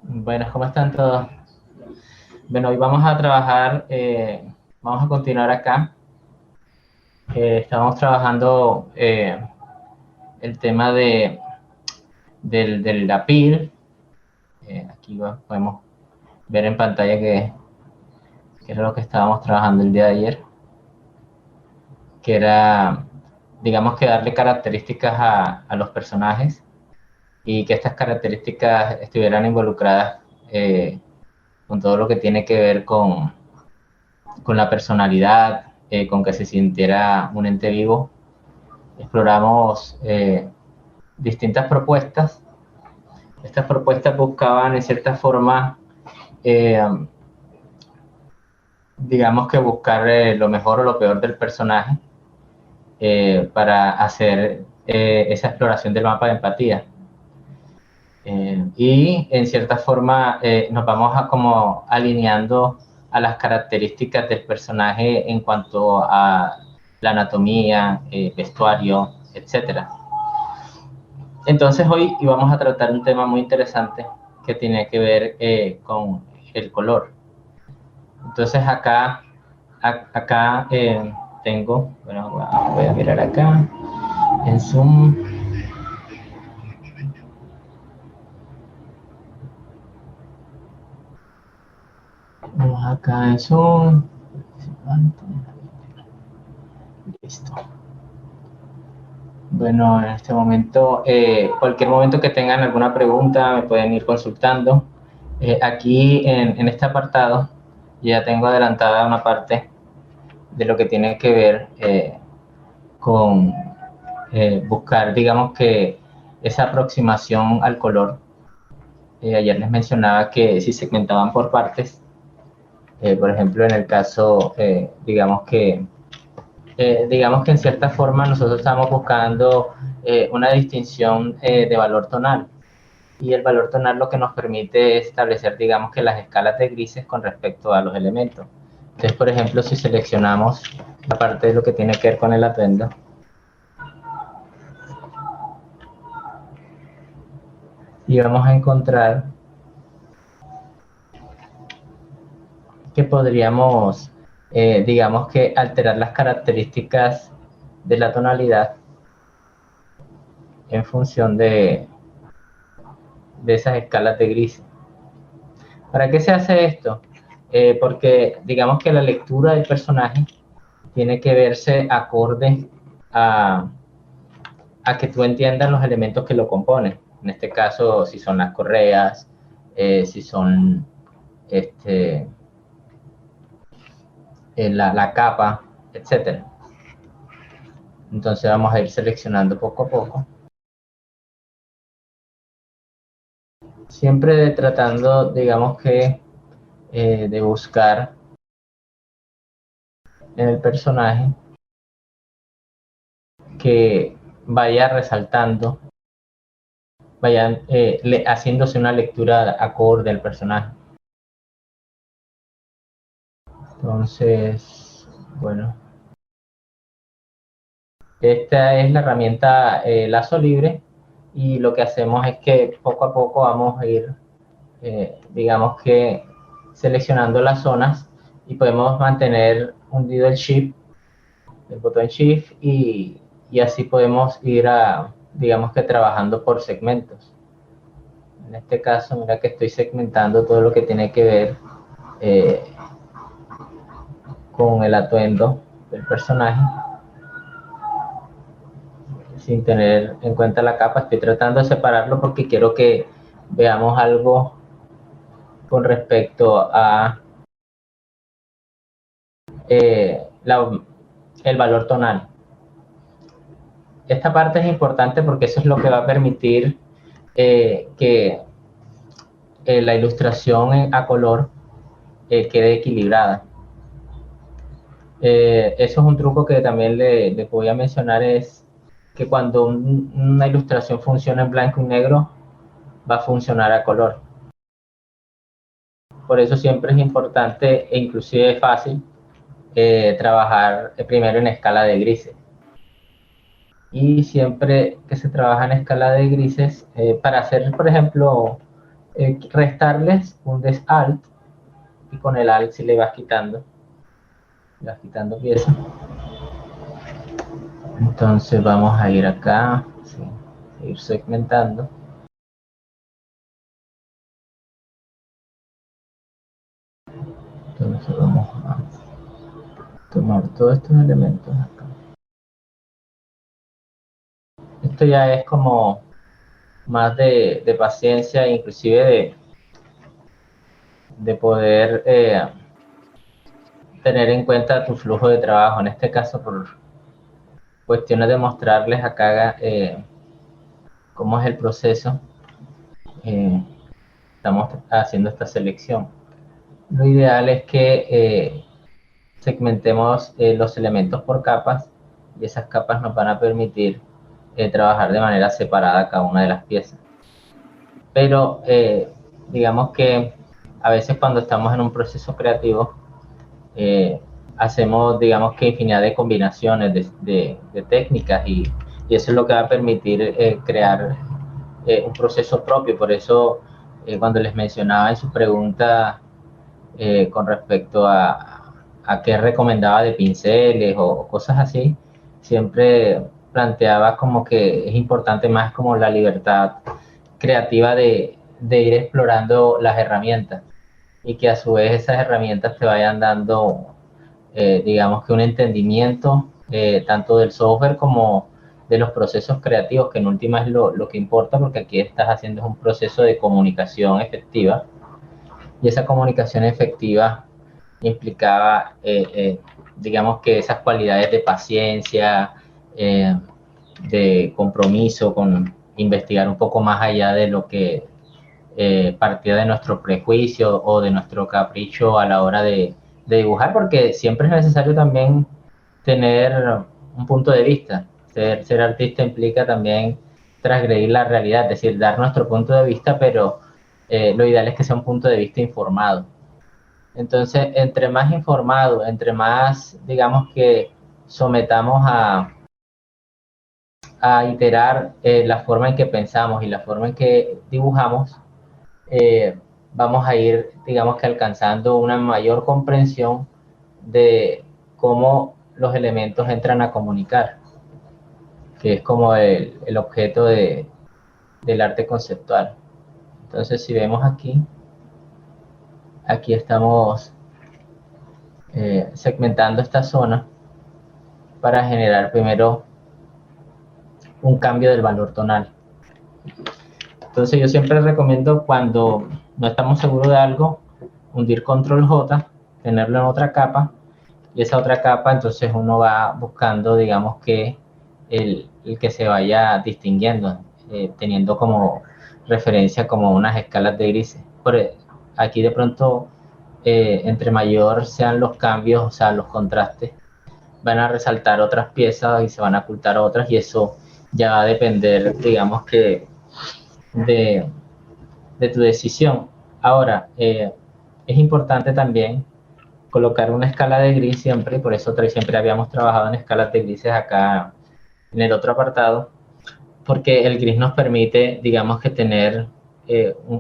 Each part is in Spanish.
Buenas, ¿cómo están todos? Bueno, hoy vamos a trabajar, vamos a continuar acá. Estamos trabajando el tema del APIL. Aquí podemos ver en pantalla que era lo que estábamos trabajando el día de ayer, que era, digamos que darle características a los personajes y que estas características estuvieran involucradas con todo lo que tiene que ver con la personalidad, con que se sintiera un ente vivo. Exploramos distintas propuestas. Estas propuestas buscaban en cierta forma, eh, digamos que buscar lo mejor o lo peor del personaje para hacer esa exploración del mapa de empatía. Y en cierta forma nos vamos a como alineando a las características del personaje en cuanto a la anatomía, vestuario, etcétera. Entonces hoy íbamos a tratar un tema muy interesante que tiene que ver con el color. Entonces acá tengo, bueno, voy a mirar acá en Zoom. Vamos acá en Zoom. Listo. Bueno, en este momento, cualquier momento que tengan alguna pregunta, me pueden ir consultando. Aquí en este apartado ya tengo adelantada una parte de lo que tiene que ver con buscar, digamos que esa aproximación al color. Ayer les mencionaba que si segmentaban por partes, por ejemplo, en el caso, digamos que en cierta forma nosotros estamos buscando una distinción de valor tonal. Y el valor tonal lo que nos permite es establecer, digamos que las escalas de grises con respecto a los elementos. Entonces, por ejemplo, si seleccionamos la parte de lo que tiene que ver con el atuendo, y vamos a encontrar que podríamos, digamos que alterar las características de la tonalidad en función de esas escalas de grises. ¿Para qué se hace esto? Porque digamos que la lectura del personaje tiene que verse acorde a, a que tú entiendas los elementos que lo componen. En este caso, si son las correas, si son este, la capa, etcétera. Entonces vamos a ir seleccionando poco a poco. Siempre tratando, digamos que, de buscar en el personaje que vaya resaltando, vaya haciéndose una lectura acorde al personaje. Entonces, bueno, esta es la herramienta Lazo Libre y lo que hacemos es que poco a poco vamos a ir, digamos que, seleccionando las zonas y podemos mantener hundido el botón Shift y así podemos ir digamos que trabajando por segmentos. En este caso, mira que estoy segmentando todo lo que tiene que ver eh, con el atuendo del personaje sin tener en cuenta la capa. Estoy tratando de separarlo porque quiero que veamos algo con respecto a eh, la, el valor tonal. Esta parte es importante porque eso es lo que va a permitir que la ilustración a color quede equilibrada. Eso es un truco que también le voy a mencionar, es que cuando una ilustración funciona en blanco y negro, va a funcionar a color. Por eso siempre es importante e inclusive fácil trabajar primero en escala de grises. Y siempre que se trabaja en escala de grises, para hacer, por ejemplo, restarles un des alt, y con el alt si le vas quitando piezas. Entonces vamos a ir acá, sí, ir segmentando. Entonces vamos a tomar todos estos elementos acá. Esto ya es como más de paciencia, inclusive de poder tener en cuenta tu flujo de trabajo. En este caso, por cuestiones de mostrarles acá cómo es el proceso, estamos haciendo esta selección. Lo ideal es que segmentemos los elementos por capas, y esas capas nos van a permitir trabajar de manera separada cada una de las piezas. Pero digamos que a veces cuando estamos en un proceso creativo, hacemos, digamos que infinidad de combinaciones de técnicas, y eso es lo que va a permitir crear un proceso propio. Por eso, cuando les mencionaba en su pregunta con respecto a qué recomendaba de pinceles o cosas así, siempre planteaba como que es importante más como la libertad creativa de ir explorando las herramientas, y que a su vez esas herramientas te vayan dando, digamos que un entendimiento tanto del software como de los procesos creativos, que en última es lo que importa, porque aquí estás haciendo un proceso de comunicación efectiva, y esa comunicación efectiva implicaba, digamos que esas cualidades de paciencia, de compromiso con investigar un poco más allá de lo que partía de nuestro prejuicio o de nuestro capricho a la hora de dibujar, porque siempre es necesario también tener un punto de vista. Ser artista implica también transgredir la realidad, es decir, dar nuestro punto de vista, pero lo ideal es que sea un punto de vista informado. Entonces, entre más informado, entre más, digamos que sometamos a iterar la forma en que pensamos y la forma en que dibujamos, vamos a ir, digamos que alcanzando una mayor comprensión de cómo los elementos entran a comunicar, que es como el objeto del arte conceptual. Entonces, si vemos aquí estamos segmentando esta zona para generar primero un cambio del valor tonal. Entonces yo siempre recomiendo, cuando no estamos seguros de algo, hundir control J, tenerlo en otra capa, y esa otra capa entonces uno va buscando, digamos que el que se vaya distinguiendo, teniendo como referencia como unas escalas de grises. Aquí de pronto, entre mayor sean los cambios, o sea, los contrastes, van a resaltar otras piezas y se van a ocultar otras, y eso ya va a depender, digamos que, de, de tu decisión. Ahora, es importante también colocar una escala de gris siempre, por eso siempre habíamos trabajado en escalas de grises acá en el otro apartado, porque el gris nos permite, digamos que tener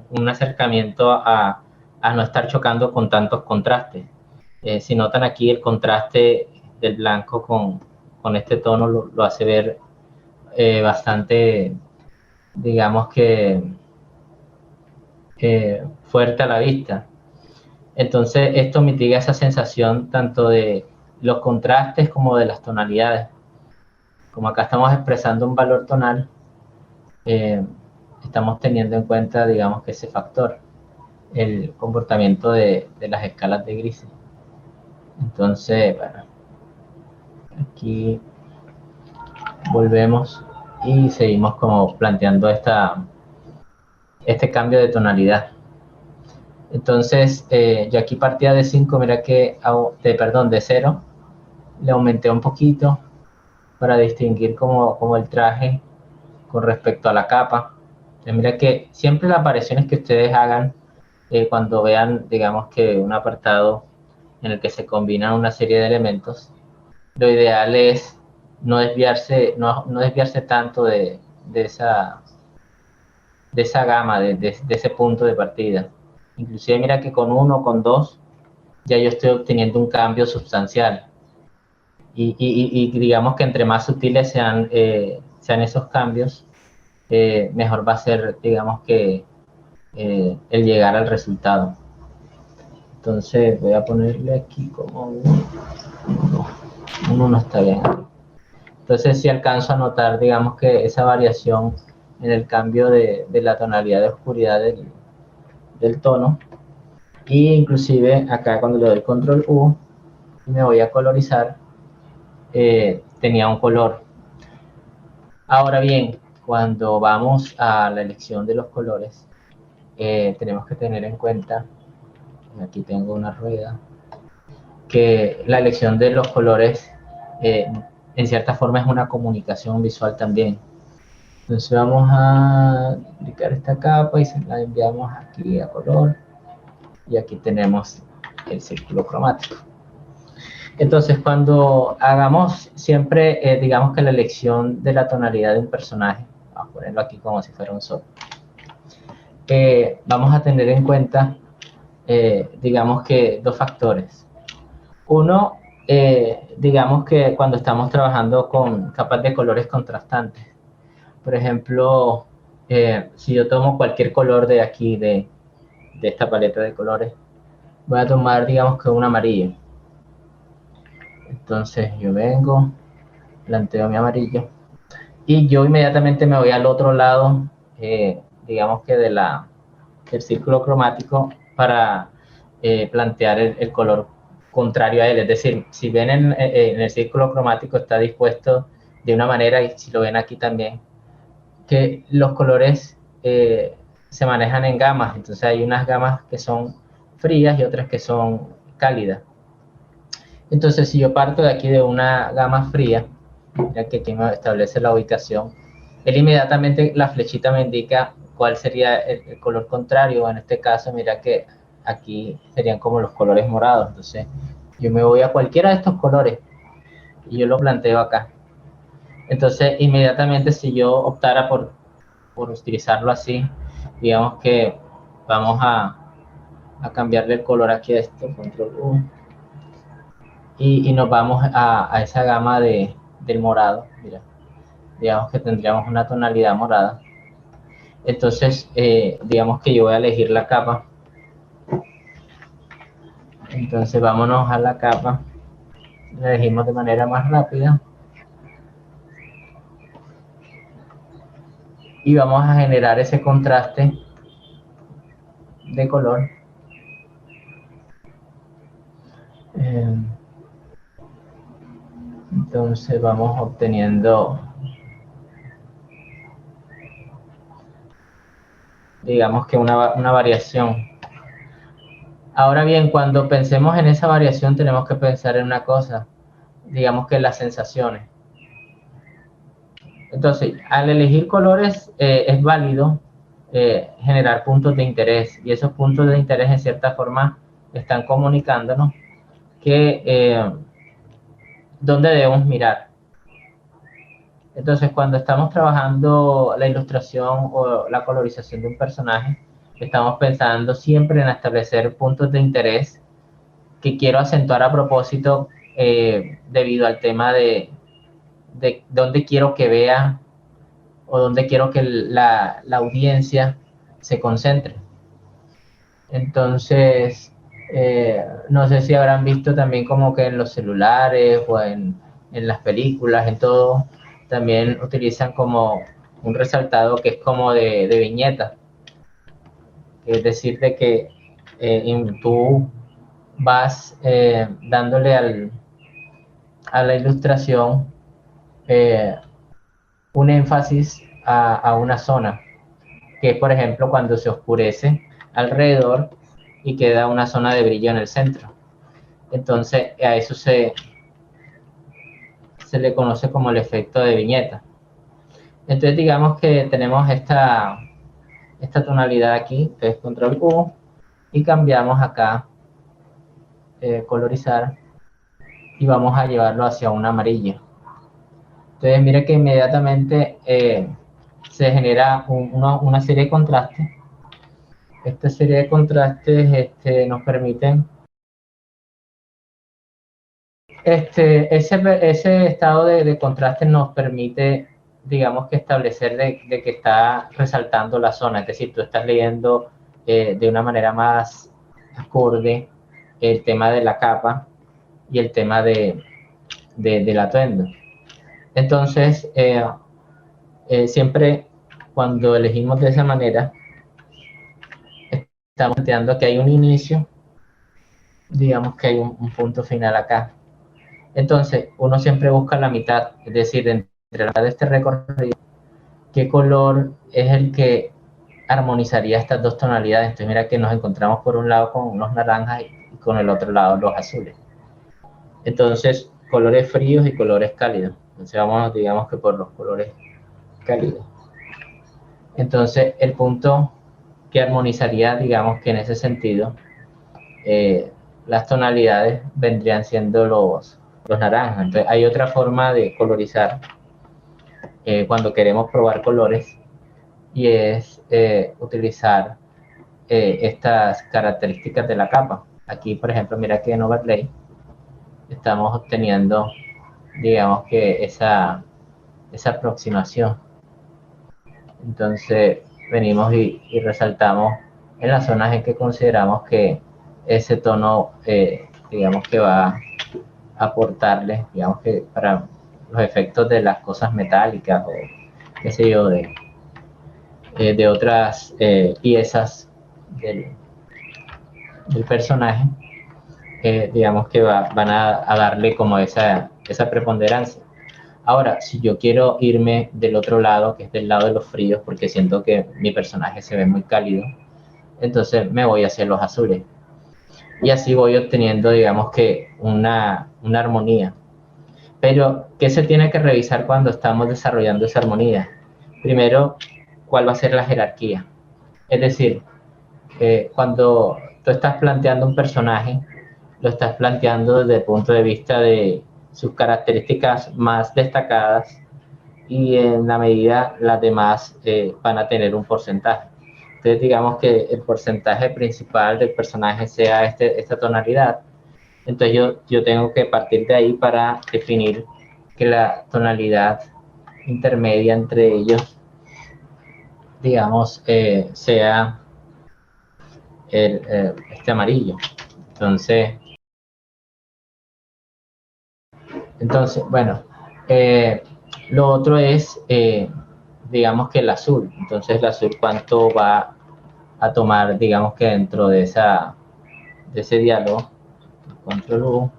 un acercamiento a no estar chocando con tantos contrastes. Si notan aquí, el contraste del blanco con este tono lo hace ver bastante, digamos que fuerte a la vista. Entonces esto mitiga esa sensación tanto de los contrastes como de las tonalidades. Como acá estamos expresando un valor tonal, eh, estamos teniendo en cuenta, digamos que ese factor, el comportamiento de las escalas de grises. Entonces, bueno, aquí volvemos y seguimos como planteando este cambio de tonalidad. Entonces, yo aquí partía de 5, mira que, perdón, de 0, le aumenté un poquito para distinguir como el traje con respecto a la capa. Entonces, mira que siempre las variaciones que ustedes hagan cuando vean, digamos que un apartado en el que se combinan una serie de elementos, lo ideal es no desviarse tanto de esa gama, de ese punto de partida. Inclusive mira que con 1, con 2, ya yo estoy obteniendo un cambio sustancial. Y digamos que entre más sutiles sean esos cambios, mejor va a ser, digamos que, el llegar al resultado. Entonces voy a ponerle aquí como un 1 está bien. Entonces si alcanzo a notar, digamos que esa variación en el cambio de la tonalidad de oscuridad del tono. Y inclusive acá cuando le doy control U y me voy a colorizar, tenía un color. Ahora bien, cuando vamos a la elección de los colores, tenemos que tener en cuenta, aquí tengo una rueda, que la elección de los colores en cierta forma es una comunicación visual también. Entonces vamos a aplicar esta capa y se la enviamos aquí a color y aquí tenemos el círculo cromático. Entonces cuando hagamos siempre, digamos que la elección de la tonalidad de un personaje, vamos a ponerlo aquí como si fuera un sol, vamos a tener en cuenta, digamos que dos factores. Uno, digamos que cuando estamos trabajando con capas de colores contrastantes, por ejemplo, si yo tomo cualquier color de aquí, de esta paleta de colores, voy a tomar, digamos que un amarillo. Entonces yo vengo, planteo mi amarillo y yo inmediatamente me voy al otro lado, digamos que del círculo cromático para plantear el color contrario a él. Es decir, si ven en el círculo cromático está dispuesto de una manera y si lo ven aquí también, que los colores se manejan en gamas. Entonces hay unas gamas que son frías y otras que son cálidas. Entonces si yo parto de aquí de una gama fría, ya que aquí me establece la ubicación, él inmediatamente la flechita me indica cuál sería el color contrario. En este caso, mira que aquí serían como los colores morados. Entonces, yo me voy a cualquiera de estos colores y yo lo planteo acá. Entonces, inmediatamente, si yo optara por utilizarlo así, digamos que vamos a cambiarle el color aquí a esto, control U, y nos vamos a esa gama del morado. Mira, digamos que tendríamos una tonalidad morada. Entonces, digamos que yo voy a elegir la capa. Entonces, vámonos a la capa. La elegimos de manera más rápida. Y vamos a generar ese contraste de color. Entonces, vamos obteniendo, digamos que una variación. Ahora bien, cuando pensemos en esa variación, tenemos que pensar en una cosa, digamos que las sensaciones. Entonces, al elegir colores es válido generar puntos de interés, y esos puntos de interés en cierta forma están comunicándonos que dónde debemos mirar. Entonces, cuando estamos trabajando la ilustración o la colorización de un personaje, estamos pensando siempre en establecer puntos de interés que quiero acentuar a propósito debido al tema de dónde quiero que vea o dónde quiero que la audiencia se concentre. Entonces, no sé si habrán visto también como que en los celulares o en las películas, en todo, también utilizan como un resaltado que es como de viñeta. Es decir, de que tú vas dándole a la ilustración un énfasis a una zona, que es por ejemplo cuando se oscurece alrededor y queda una zona de brillo en el centro. Entonces a eso se le conoce como el efecto de viñeta. Entonces digamos que tenemos esta tonalidad aquí, entonces control U, y cambiamos acá colorizar y vamos a llevarlo hacia un amarillo. Entonces mire que inmediatamente se genera una serie de contrastes. Esta serie de contrastes nos permiten ese estado de contraste nos permite, digamos, que establecer de que está resaltando la zona, es decir, tú estás leyendo de una manera más acorde el tema de la capa y el tema del atuendo. Entonces, siempre cuando elegimos de esa manera, estamos planteando que hay un inicio, digamos que hay un punto final acá. Entonces, uno siempre busca la mitad, es decir, entre la mitad de este recorrido, qué color es el que armonizaría estas dos tonalidades. Entonces, mira que nos encontramos por un lado con unos naranjas y con el otro lado los azules. Entonces, colores fríos y colores cálidos. Entonces, vamos, digamos que por los colores cálidos. Entonces, el punto que armonizaría, digamos que en ese sentido, las tonalidades vendrían siendo los naranjas. Entonces, hay otra forma de colorizar cuando queremos probar colores y es utilizar estas características de la capa. Aquí, por ejemplo, mira que en Overlay estamos obteniendo, digamos que esa aproximación. Entonces, venimos y resaltamos en las zonas en que consideramos que ese tono, digamos que va a aportarle, digamos que para los efectos de las cosas metálicas o qué sé yo, de otras piezas del personaje, digamos que van a darle como esa preponderancia. Ahora, si yo quiero irme del otro lado, que es del lado de los fríos, porque siento que mi personaje se ve muy cálido, entonces me voy hacia los azules. Y así voy obteniendo, digamos que una armonía. Pero, ¿qué se tiene que revisar cuando estamos desarrollando esa armonía? Primero, ¿cuál va a ser la jerarquía? Es decir, cuando tú estás planteando un personaje, lo estás planteando desde el punto de vista de sus características más destacadas y en la medida las demás van a tener un porcentaje. Entonces digamos que el porcentaje principal del personaje sea esta tonalidad. Entonces yo tengo que partir de ahí para definir que la tonalidad intermedia entre ellos, digamos, sea este amarillo. Entonces bueno, lo otro es, digamos que el azul. Entonces el azul, ¿cuánto va a tomar, digamos que dentro de ese diálogo? Control U,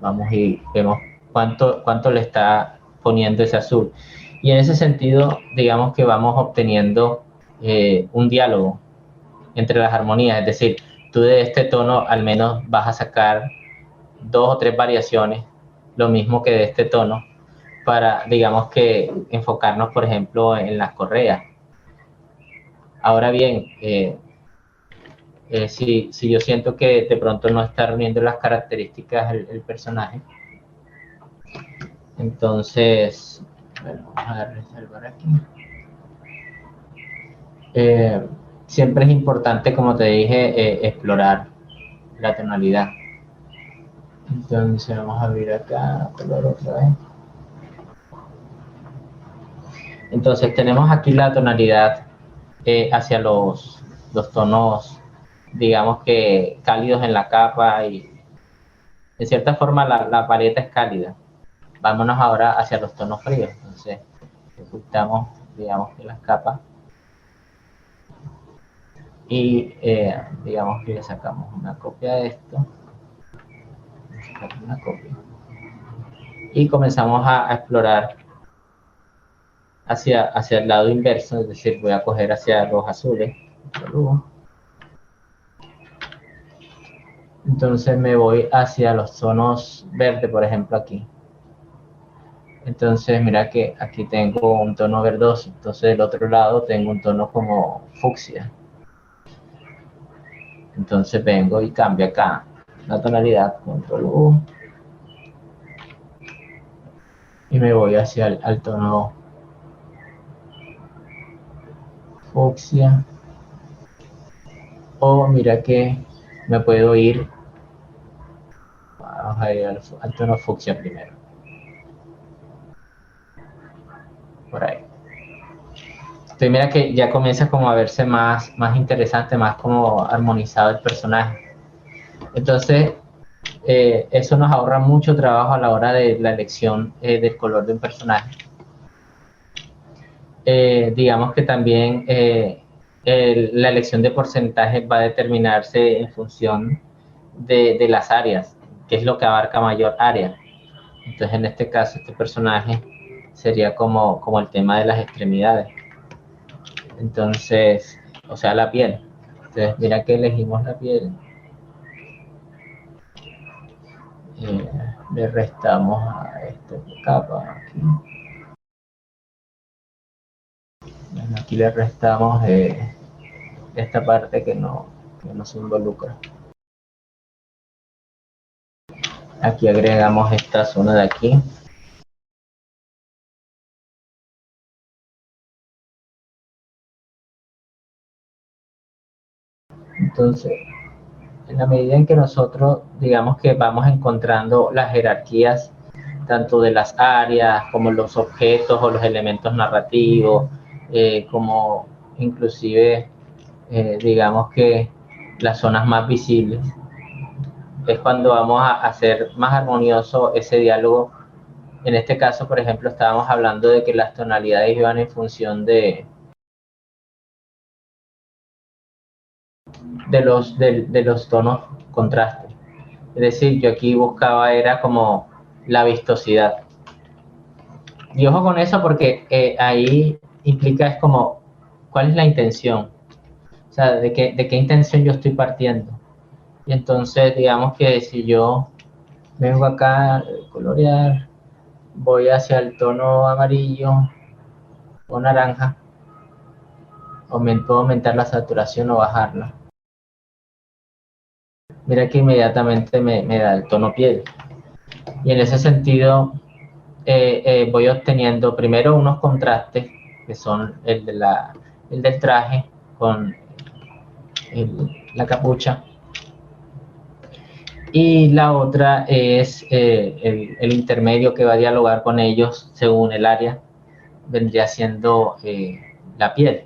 vamos y vemos cuánto le está poniendo ese azul. Y en ese sentido, digamos que vamos obteniendo un diálogo entre las armonías, es decir, tú de este tono al menos vas a sacar 2 o 3 variaciones, lo mismo que de este tono, para, digamos que, enfocarnos, por ejemplo, en las correas. Ahora bien, si yo siento que de pronto no está reuniendo las características el personaje, entonces, bueno, vamos a reservar aquí. Siempre es importante, como te dije, explorar la tonalidad. Entonces vamos a abrir acá, color otra vez. Entonces tenemos aquí la tonalidad hacia los tonos, digamos que cálidos en la capa y de cierta forma la paleta es cálida. Vámonos ahora hacia los tonos fríos. Entonces ocultamos, digamos que las capas y digamos que le sacamos una copia de esto, una copia y comenzamos a explorar hacia el lado inverso, es decir, voy a coger hacia los azules. Entonces me voy hacia los tonos verde, por ejemplo, aquí. Entonces mira que aquí tengo un tono verdoso, entonces del otro lado tengo un tono como fucsia. Entonces vengo y cambio acá la tonalidad, control U, y me voy hacia al tono fucsia. O mira que me puedo ir, vamos a ir al tono fucsia primero. Por ahí. Entonces mira que ya comienza como a verse más interesante, más como armonizado el personaje. Entonces, eso nos ahorra mucho trabajo a la hora de la elección del color de un personaje. Digamos que también la elección de porcentaje va a determinarse en función de las áreas, que es lo que abarca mayor área. Entonces, en este caso, este personaje sería como el tema de las extremidades. Entonces, o sea, la piel. Entonces, mira que elegimos la piel. Le restamos a esta capa aquí. Bueno, aquí le restamos esta parte que no se involucra. Aquí agregamos esta zona de aquí. Entonces, en la medida en que nosotros, digamos que vamos encontrando las jerarquías tanto de las áreas como los objetos o los elementos narrativos, como inclusive, digamos que las zonas más visibles, es cuando vamos a hacer más armonioso ese diálogo. En este caso, por ejemplo, estábamos hablando de que las tonalidades iban en función de los tonos contrastes. Es decir, yo aquí buscaba era como la vistosidad. Y ojo con eso porque ahí implica es como cuál es la intención. O sea, de qué intención yo estoy partiendo. Y entonces, digamos que si yo vengo acá a colorear, voy hacia el tono amarillo o naranja, puedo aumentar la saturación o bajarla. Mira que inmediatamente me da el tono piel. Y en ese sentido voy obteniendo primero unos contrastes que son el del traje con la capucha, y la otra es el intermedio que va a dialogar con ellos según el área, vendría siendo la piel.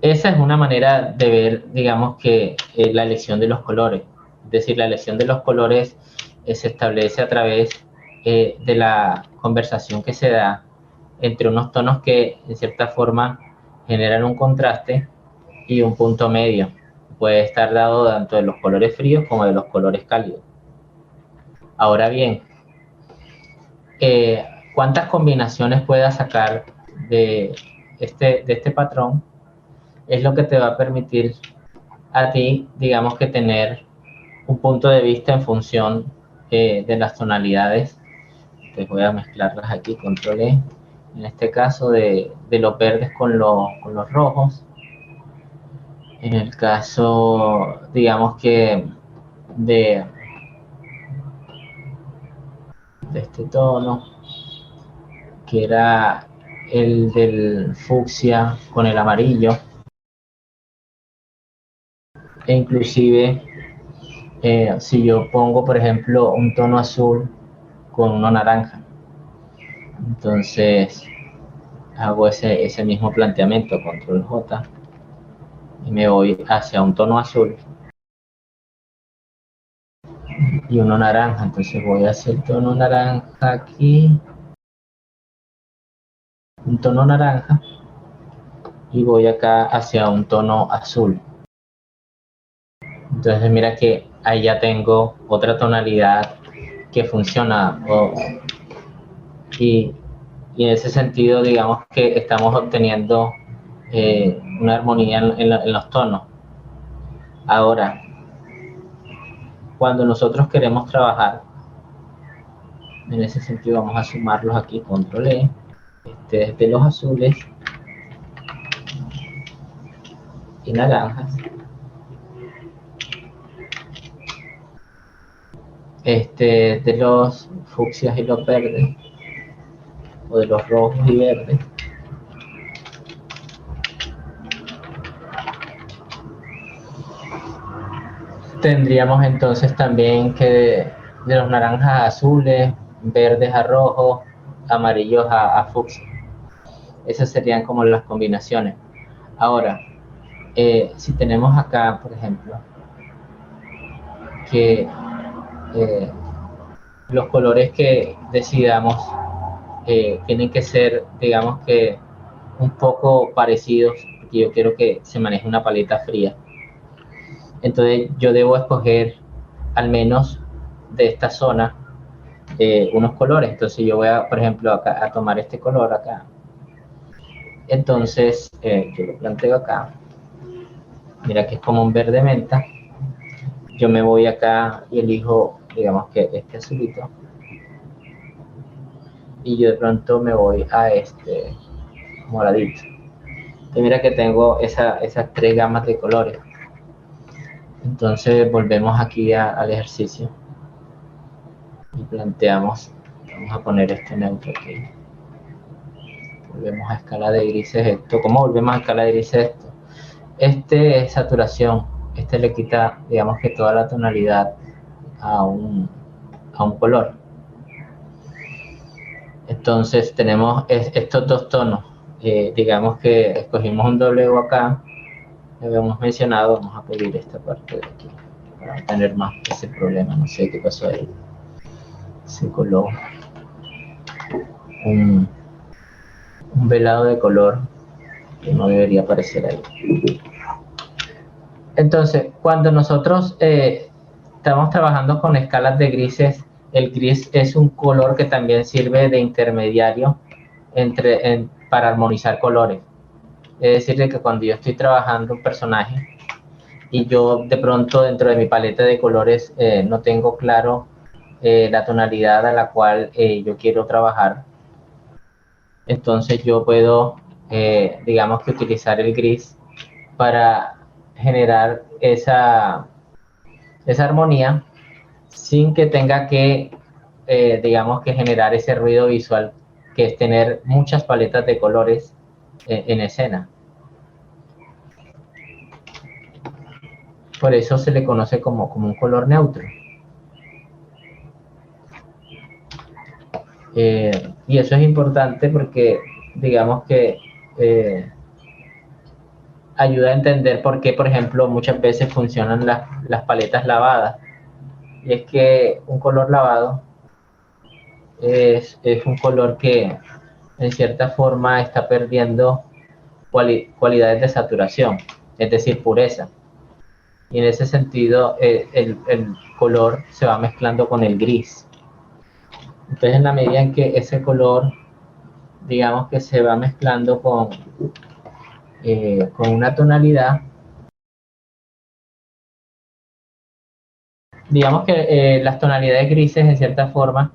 Esa es una manera de ver, digamos que la elección de los colores. Es decir, la elección de los colores se establece a través de la conversación que se da entre unos tonos que en cierta forma generan un contraste y un punto medio. Puede estar dado tanto de los colores fríos como de los colores cálidos. Ahora bien, ¿cuántas combinaciones puedas sacar de este patrón? Es lo que te va a permitir a ti, digamos que tener un punto de vista en función de las tonalidades. Te voy a mezclarlas aquí, control E. En este caso de los verdes con los rojos. En el caso, digamos que de, de este tono, que era el del fucsia con el amarillo, e inclusive si yo pongo, por ejemplo, un tono azul con uno naranja, entonces hago ese mismo planteamiento, control J, y me voy hacia un tono azul y uno naranja. Entonces voy hacia el tono naranja aquí, un tono naranja, y voy acá hacia un tono azul. Entonces mira que ahí ya tengo otra tonalidad que funciona, y, y en ese sentido digamos que estamos obteniendo una armonía en los tonos. Ahora, cuando nosotros queremos trabajar en ese sentido, vamos a sumarlos aquí, control E, de los azules y naranjas, de los fucsias y los verdes, o de los rojos y verdes, Tendríamos entonces también que de los naranjas a azules, verdes a rojos, amarillos a fucsia. Esas serían como las combinaciones. Ahora, si tenemos acá, por ejemplo, que eh, los colores que decidamos tienen que ser, digamos que, un poco parecidos, porque yo quiero que se maneje una paleta fría. Entonces yo debo escoger al menos de esta zona unos colores. Entonces yo voy a, por ejemplo, acá, a tomar este color acá. Entonces yo lo planteo acá. Mira que es como un verde menta. Yo me voy acá y elijo, digamos que este azulito. Y yo de pronto me voy a este moradito. Y mira que tengo esas tres gamas de colores. Entonces volvemos aquí al ejercicio y planteamos, vamos a poner este neutro aquí. Volvemos a escala de grises esto. ¿Cómo volvemos a escala de grises esto? Este es saturación. Este le quita, digamos que toda la tonalidad a un color. Entonces tenemos estos dos tonos. Digamos que escogimos un W acá. Lo habíamos mencionado. Vamos a pedir esta parte de aquí para no tener más ese problema. No sé qué pasó ahí. Se coló un velado de color que no debería aparecer ahí. Entonces, cuando nosotros estamos trabajando con escalas de grises, el gris es un color que también sirve de intermediario para armonizar colores. Es decir, que cuando yo estoy trabajando un personaje y yo de pronto dentro de mi paleta de colores no tengo claro la tonalidad a la cual yo quiero trabajar, entonces yo puedo, digamos que utilizar el gris para generar esa armonía sin que tenga que, digamos que generar ese ruido visual que es tener muchas paletas de colores en escena. Por eso se le conoce como un color neutro. Y eso es importante porque, digamos que ayuda a entender por qué, por ejemplo, muchas veces funcionan las paletas lavadas. Y es que un color lavado es un color que en cierta forma está perdiendo cualidades de saturación, es decir, pureza. Y en ese sentido el color se va mezclando con el gris. Entonces en la medida en que ese color, digamos que se va mezclando con una tonalidad, digamos que las tonalidades grises en cierta forma,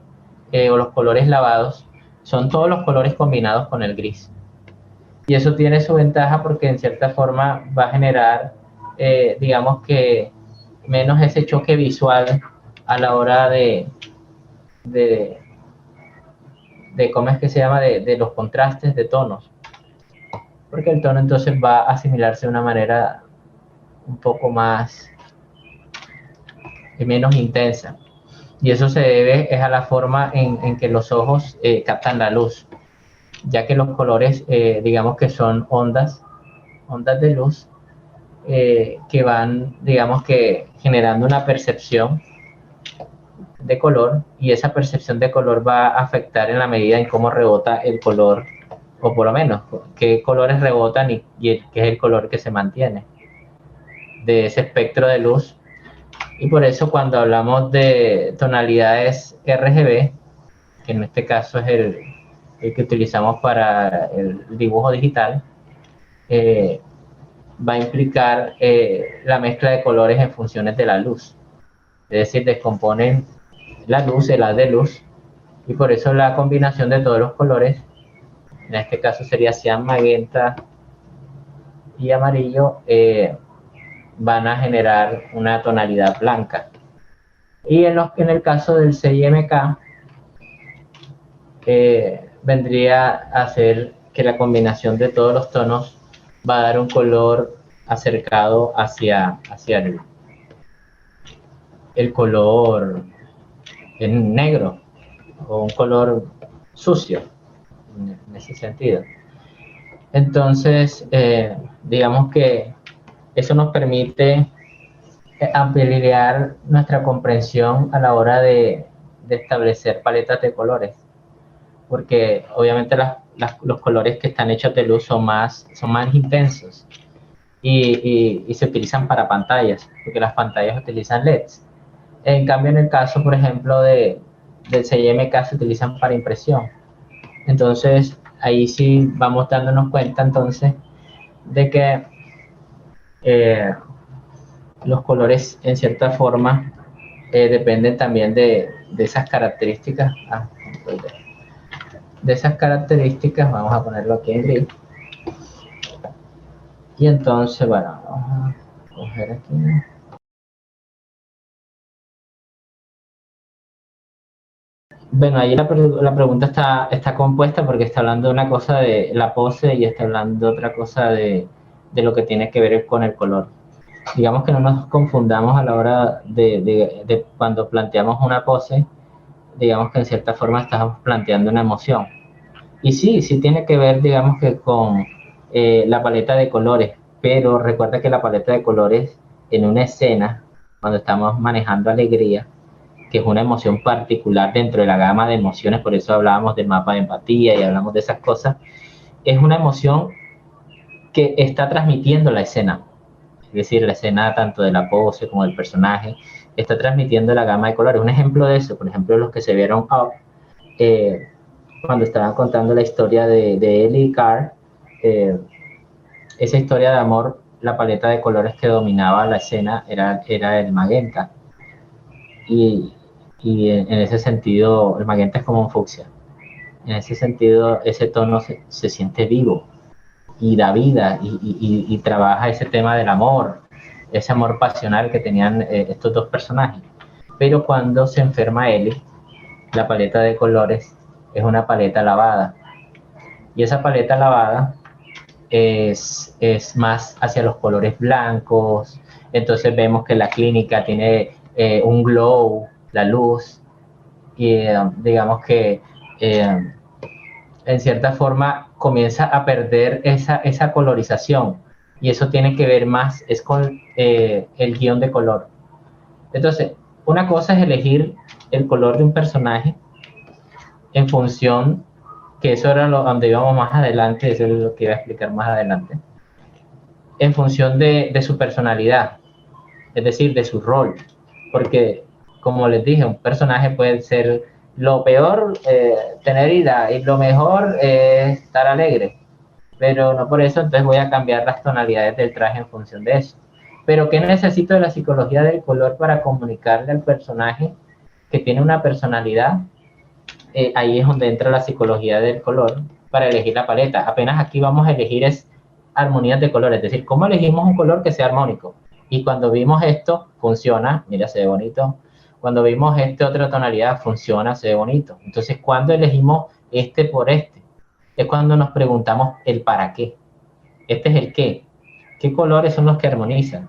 o los colores lavados, son todos los colores combinados con el gris. Y eso tiene su ventaja porque en cierta forma va a generar, digamos que, menos ese choque visual a la hora de ¿cómo es que se llama? De los contrastes de tonos. Porque el tono entonces va a asimilarse de una manera un poco más, menos intensa. Y eso se debe es a la forma en que los ojos captan la luz, ya que los colores, digamos que son ondas de luz, que van, digamos que, generando una percepción de color, y esa percepción de color va a afectar en la medida en cómo rebota el color, o por lo menos qué colores rebotan y qué es el color que se mantiene de ese espectro de luz. Y por eso cuando hablamos de tonalidades RGB, que en este caso es el que utilizamos para el dibujo digital, va a implicar la mezcla de colores en funciones de la luz. Es decir, descomponen la luz, el haz de luz, y por eso la combinación de todos los colores, en este caso sería cian, magenta y amarillo, van a generar una tonalidad blanca. Y en el caso del CIMK, vendría a ser que la combinación de todos los tonos va a dar un color acercado hacia el color es negro o un color sucio en ese sentido. Entonces, digamos que eso nos permite ampliar nuestra comprensión a la hora de establecer paletas de colores, porque obviamente los colores que están hechos de luz son más intensos y se utilizan para pantallas, porque las pantallas utilizan LEDs. En cambio, en el caso, por ejemplo, del CMYK se utilizan para impresión. Entonces, ahí sí vamos dándonos cuenta entonces de que eh, los colores en cierta forma dependen también de esas características. De esas características, vamos a ponerlo aquí en gris. Y entonces, bueno, vamos a coger aquí. Bueno, ahí la pregunta está compuesta porque está hablando de una cosa de la pose y está hablando de otra cosa de lo que tiene que ver con el color. Digamos que no nos confundamos a la hora de cuando planteamos una pose, digamos que en cierta forma estamos planteando una emoción. Y sí, sí tiene que ver, digamos que con la paleta de colores, pero recuerda que la paleta de colores en una escena, cuando estamos manejando alegría, que es una emoción particular dentro de la gama de emociones, por eso hablábamos del mapa de empatía y hablamos de esas cosas, es una emoción que está transmitiendo la escena, es decir, la escena tanto de la pose como del personaje, está transmitiendo la gama de colores. Un ejemplo de eso, por ejemplo, los que se vieron Up, eh, cuando estaban contando la historia de Ellie y Carl, eh, esa historia de amor, la paleta de colores que dominaba la escena era el magenta. Y, y en ese sentido, el magenta es como un fucsia. En ese sentido, ese tono se siente vivo y da vida y trabaja ese tema del amor, ese amor pasional que tenían estos dos personajes. Pero cuando se enferma Ellie, la paleta de colores es una paleta lavada. Y esa paleta lavada es más hacia los colores blancos. Entonces vemos que la clínica tiene un glow, la luz, y digamos que eh, en cierta forma comienza a perder esa colorización. Y eso tiene que ver más, es con el guión de color. Entonces, una cosa es elegir el color de un personaje en función, que eso era donde íbamos más adelante, eso es lo que iba a explicar más adelante, en función de su personalidad, es decir, de su rol. Porque, como les dije, un personaje puede ser lo peor, tener ira, y lo mejor, estar alegre. Pero no por eso, entonces voy a cambiar las tonalidades del traje en función de eso. Pero ¿qué necesito de la psicología del color para comunicarle al personaje que tiene una personalidad? Ahí es donde entra la psicología del color para elegir la paleta. Apenas aquí vamos a elegir es armonías de color, es decir, cómo elegimos un color que sea armónico. Y cuando vimos esto, funciona, mira, se ve bonito. Cuando vimos esta otra tonalidad, funciona, se ve bonito. Entonces, cuando elegimos este por este, es cuando nos preguntamos el para qué. Este es el qué. ¿Qué colores son los que armonizan?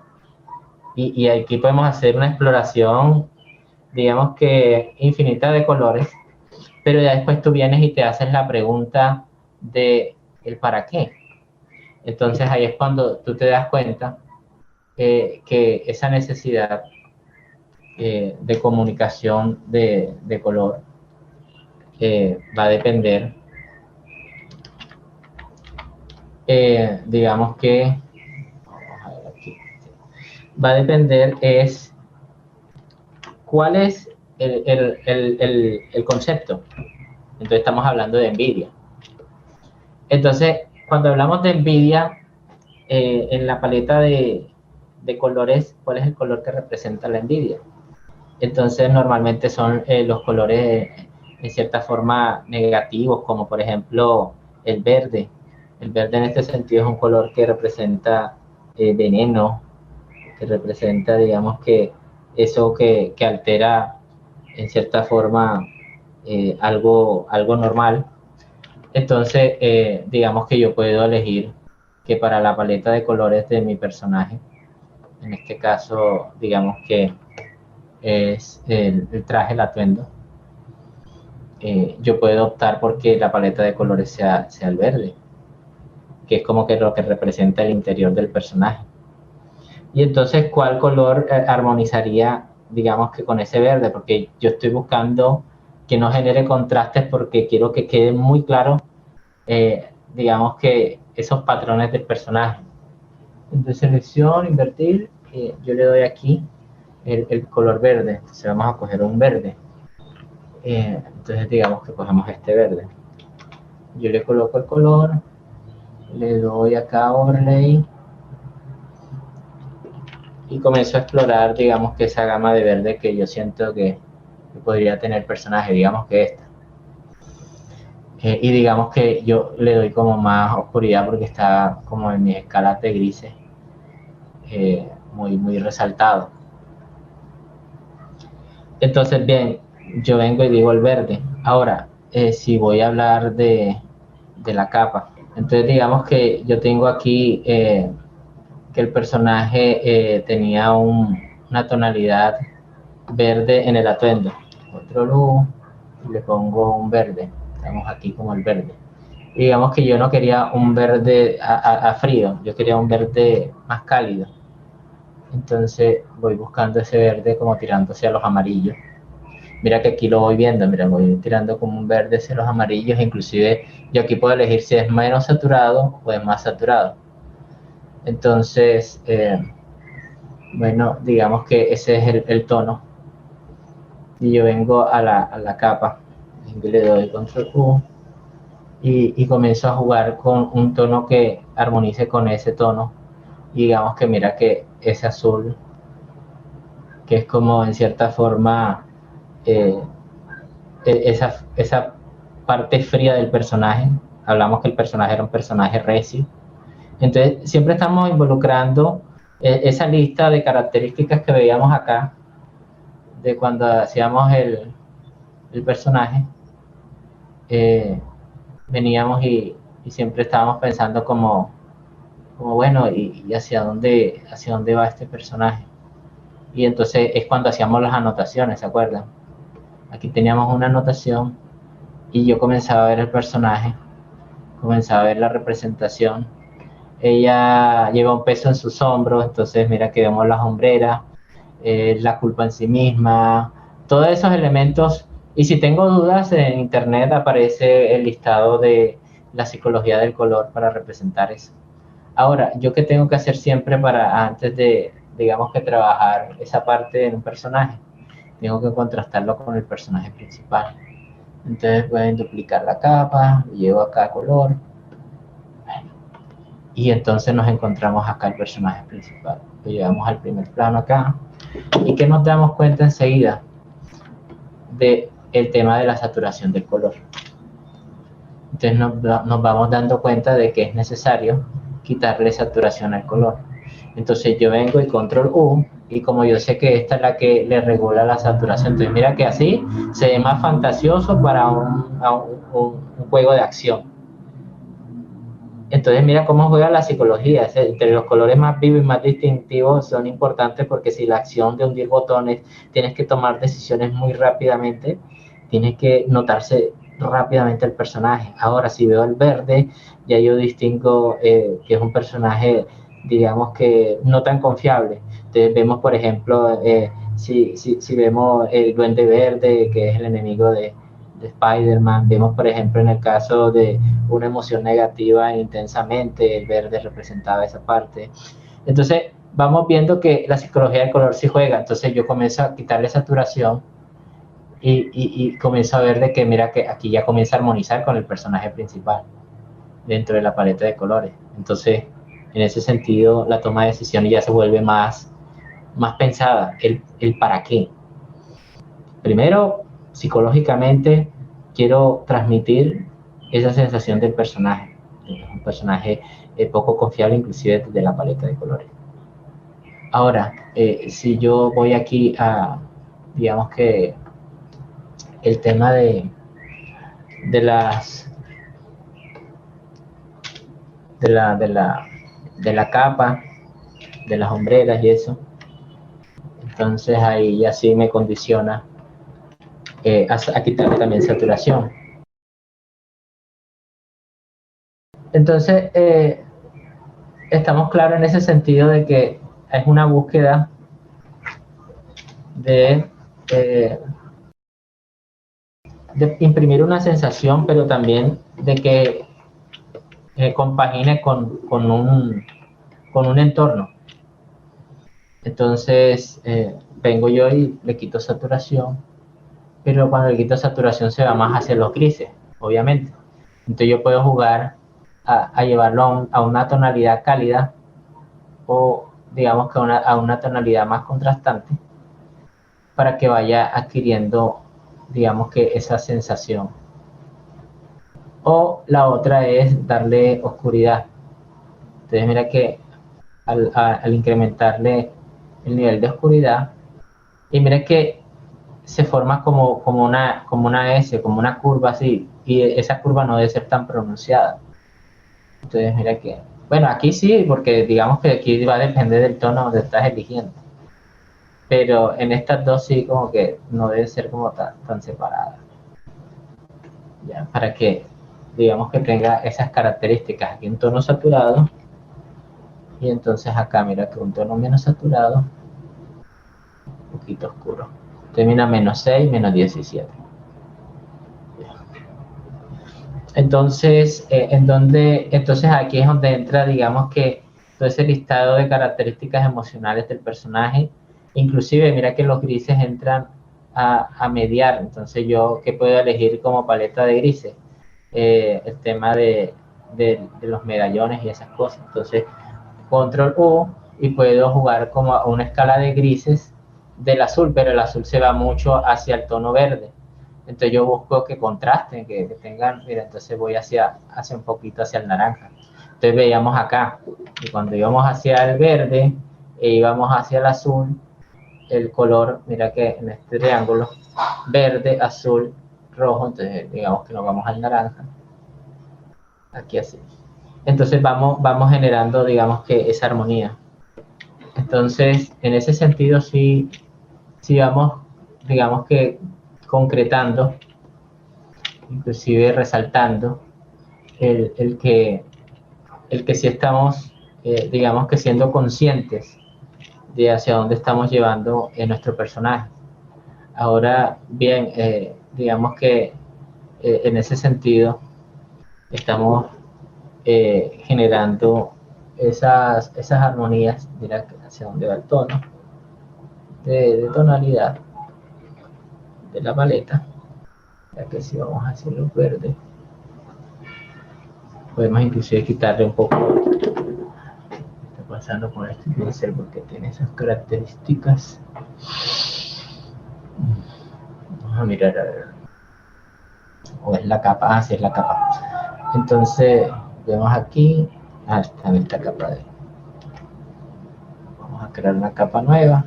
Y aquí podemos hacer una exploración, digamos que infinita de colores, pero ya después tú vienes y te haces la pregunta de el para qué. Entonces ahí es cuando tú te das cuenta que esa necesidad de comunicación de color va a depender, digamos que, vamos a ver aquí, va a depender es cuál es el concepto. Entonces estamos hablando de envidia. Entonces, cuando hablamos de envidia, en la paleta de colores, ¿cuál es el color que representa la envidia? Entonces, normalmente son los colores en cierta forma negativos, como por ejemplo el verde. El verde en este sentido es un color que representa veneno, que representa, digamos que eso que altera en cierta forma algo normal. Entonces, digamos que yo puedo elegir que para la paleta de colores de mi personaje, en este caso, digamos que es el traje, el atuendo. Yo puedo optar porque la paleta de colores sea el verde, que es como que lo que representa el interior del personaje. Y entonces, ¿cuál color armonizaría, digamos que con ese verde? Porque yo estoy buscando que no genere contrastes porque quiero que quede muy claro, digamos que esos patrones del personaje. Entonces, selección, invertir, yo le doy aquí el color verde. Entonces, vamos a coger un verde. Entonces, digamos que cogemos este verde. Yo le coloco el color, le doy acá overlay y comienzo a explorar, digamos que esa gama de verde que yo siento que podría tener el personaje, digamos que esta. Y digamos que yo le doy como más oscuridad porque está como en mi escala de grises, muy resaltado. Entonces, bien, yo vengo y digo el verde. Ahora, si voy a hablar de la capa, entonces digamos que yo tengo aquí que el personaje tenía una tonalidad verde en el atuendo. Otro luz, y le pongo un verde. Estamos aquí como el verde. Y digamos que yo no quería un verde a frío, yo quería un verde más cálido. Entonces voy buscando ese verde como tirándose a los amarillos. Mira que aquí lo voy viendo, mira, voy tirando como un verde hacia los amarillos, inclusive yo aquí puedo elegir si es menos saturado o es más saturado. Entonces, bueno, digamos que ese es el tono. Y yo vengo a la capa, le doy control U y comienzo a jugar con un tono que armonice con ese tono. Y digamos que mira que ese azul, que es como en cierta forma eh, esa parte fría del personaje. Hablamos que el personaje era un personaje recio. Entonces, siempre estamos involucrando esa lista de características que veíamos acá, de cuando hacíamos el personaje. Eh, Veníamos y siempre estábamos pensando como bueno, y hacia dónde va este personaje. Y entonces es cuando hacíamos las anotaciones, ¿se acuerdan? Aquí teníamos una anotación y yo comenzaba a ver el personaje, comenzaba a ver la representación. Ella lleva un peso en sus hombros, entonces mira que vemos las hombreras, la culpa en sí misma, todos esos elementos. Y si tengo dudas, en internet aparece el listado de la psicología del color para representar eso. Ahora, ¿yo qué tengo que hacer siempre para antes de, digamos que trabajar esa parte en un personaje? Tengo que contrastarlo con el personaje principal. Entonces pueden duplicar la capa, llevo acá a color, y entonces nos encontramos acá el personaje principal. Lo llevamos al primer plano acá, y que nos damos cuenta enseguida del tema de la saturación del color. Entonces nos vamos dando cuenta de que es necesario quitarle saturación al color. Entonces yo vengo y control U, y como yo sé que esta es la que le regula la saturación, entonces mira que así se ve más fantasioso para un juego de acción. Entonces mira cómo juega la psicología. Entre los colores más vivos y más distintivos son importantes porque si la acción de hundir botones tienes que tomar decisiones muy rápidamente, tienes que notarse rápidamente el personaje. Ahora si veo el verde, ya yo distingo que es un personaje, digamos que no tan confiable. Entonces vemos por ejemplo, si vemos el duende verde, que es el enemigo de Spider-Man, vemos por ejemplo en el caso de una emoción negativa intensamente, el verde representaba esa parte. Entonces vamos viendo que la psicología del color sí juega, entonces yo comienzo a quitarle saturación y comienzo a ver de que mira que aquí ya comienza a armonizar con el personaje principal dentro de la paleta de colores. Entonces en ese sentido la toma de decisiones ya se vuelve más pensada, el para qué. Primero, psicológicamente, quiero transmitir esa sensación del personaje. Un personaje poco confiable, inclusive desde la paleta de colores. Ahora, si yo voy aquí digamos que el tema de las, de la capa, de las hombreras y eso, Entonces ahí ya sí me condiciona a quitarle también saturación. Entonces, estamos claros en ese sentido de que es una búsqueda de, eh, de imprimir una sensación, pero también de que compagine con un entorno. Entonces, vengo yo y le quito saturación, pero cuando le quito saturación se va más hacia los grises, obviamente. Entonces yo puedo jugar a llevarlo a una tonalidad cálida o digamos que a una tonalidad más contrastante para que vaya adquiriendo, digamos que esa sensación. O la otra es darle oscuridad. Entonces mira que al incrementarle el nivel de oscuridad, y mira que se forma como una S, como una curva así, y esa curva no debe ser tan pronunciada. Entonces mira que, bueno, aquí sí, porque digamos que aquí va a depender del tono donde estás eligiendo. Pero en estas dos sí como que no debe ser como tan separada. Ya, para que digamos que tenga esas características. Aquí un tono saturado y entonces acá mira que un tono menos saturado, un poquito oscuro. Termina menos 6, menos 17. Entonces, entonces aquí es donde entra, digamos que todo ese listado de características emocionales del personaje. Inclusive, mira que los grises entran a mediar. Entonces, yo, ¿qué puedo elegir como paleta de grises? El tema de los medallones y esas cosas. Entonces, control U y puedo jugar como a una escala de grises del azul, pero el azul se va mucho hacia el tono verde. Entonces yo busco que contrasten, que tengan, mira, entonces voy hacia un poquito hacia el naranja. Entonces veíamos acá, y cuando íbamos hacia el verde e íbamos hacia el azul, el color, mira que en este triángulo, verde, azul, rojo, entonces digamos que nos vamos al naranja, aquí así. Entonces vamos generando, digamos que esa armonía. Entonces, en ese sentido sí vamos, digamos que concretando, inclusive resaltando el, el que, el que sí estamos, digamos que siendo conscientes de hacia dónde estamos llevando nuestro personaje. Ahora bien, digamos que en ese sentido estamos generando esas armonías, mira hacia dónde va el tono, de tonalidad de la paleta, ya que si vamos a hacerlo verde, podemos inclusive quitarle un poco, está pasando con este pincel porque tiene esas características. Vamos a mirar a ver, o es la capa, sí es la capa. Entonces vemos aquí, está en esta capa de, vamos a crear una capa nueva,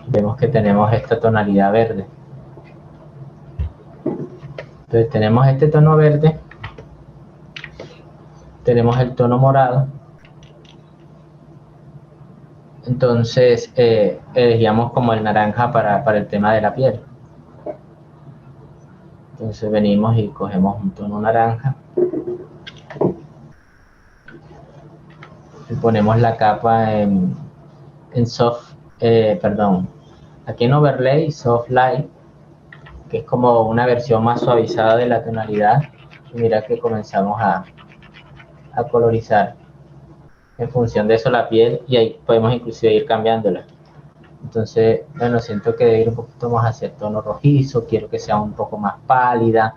vemos que tenemos esta tonalidad verde. Entonces tenemos este tono verde, tenemos el tono morado, entonces elegíamos como el naranja para el tema de la piel. Entonces venimos y cogemos un tono naranja y ponemos la capa en soft, perdón, aquí en overlay, soft light, que es como una versión más suavizada de la tonalidad. Y mira que comenzamos a colorizar en función de eso la piel y ahí podemos inclusive ir cambiándola. Entonces, bueno, siento que debe ir un poquito más hacia el tono rojizo, quiero que sea un poco más pálida,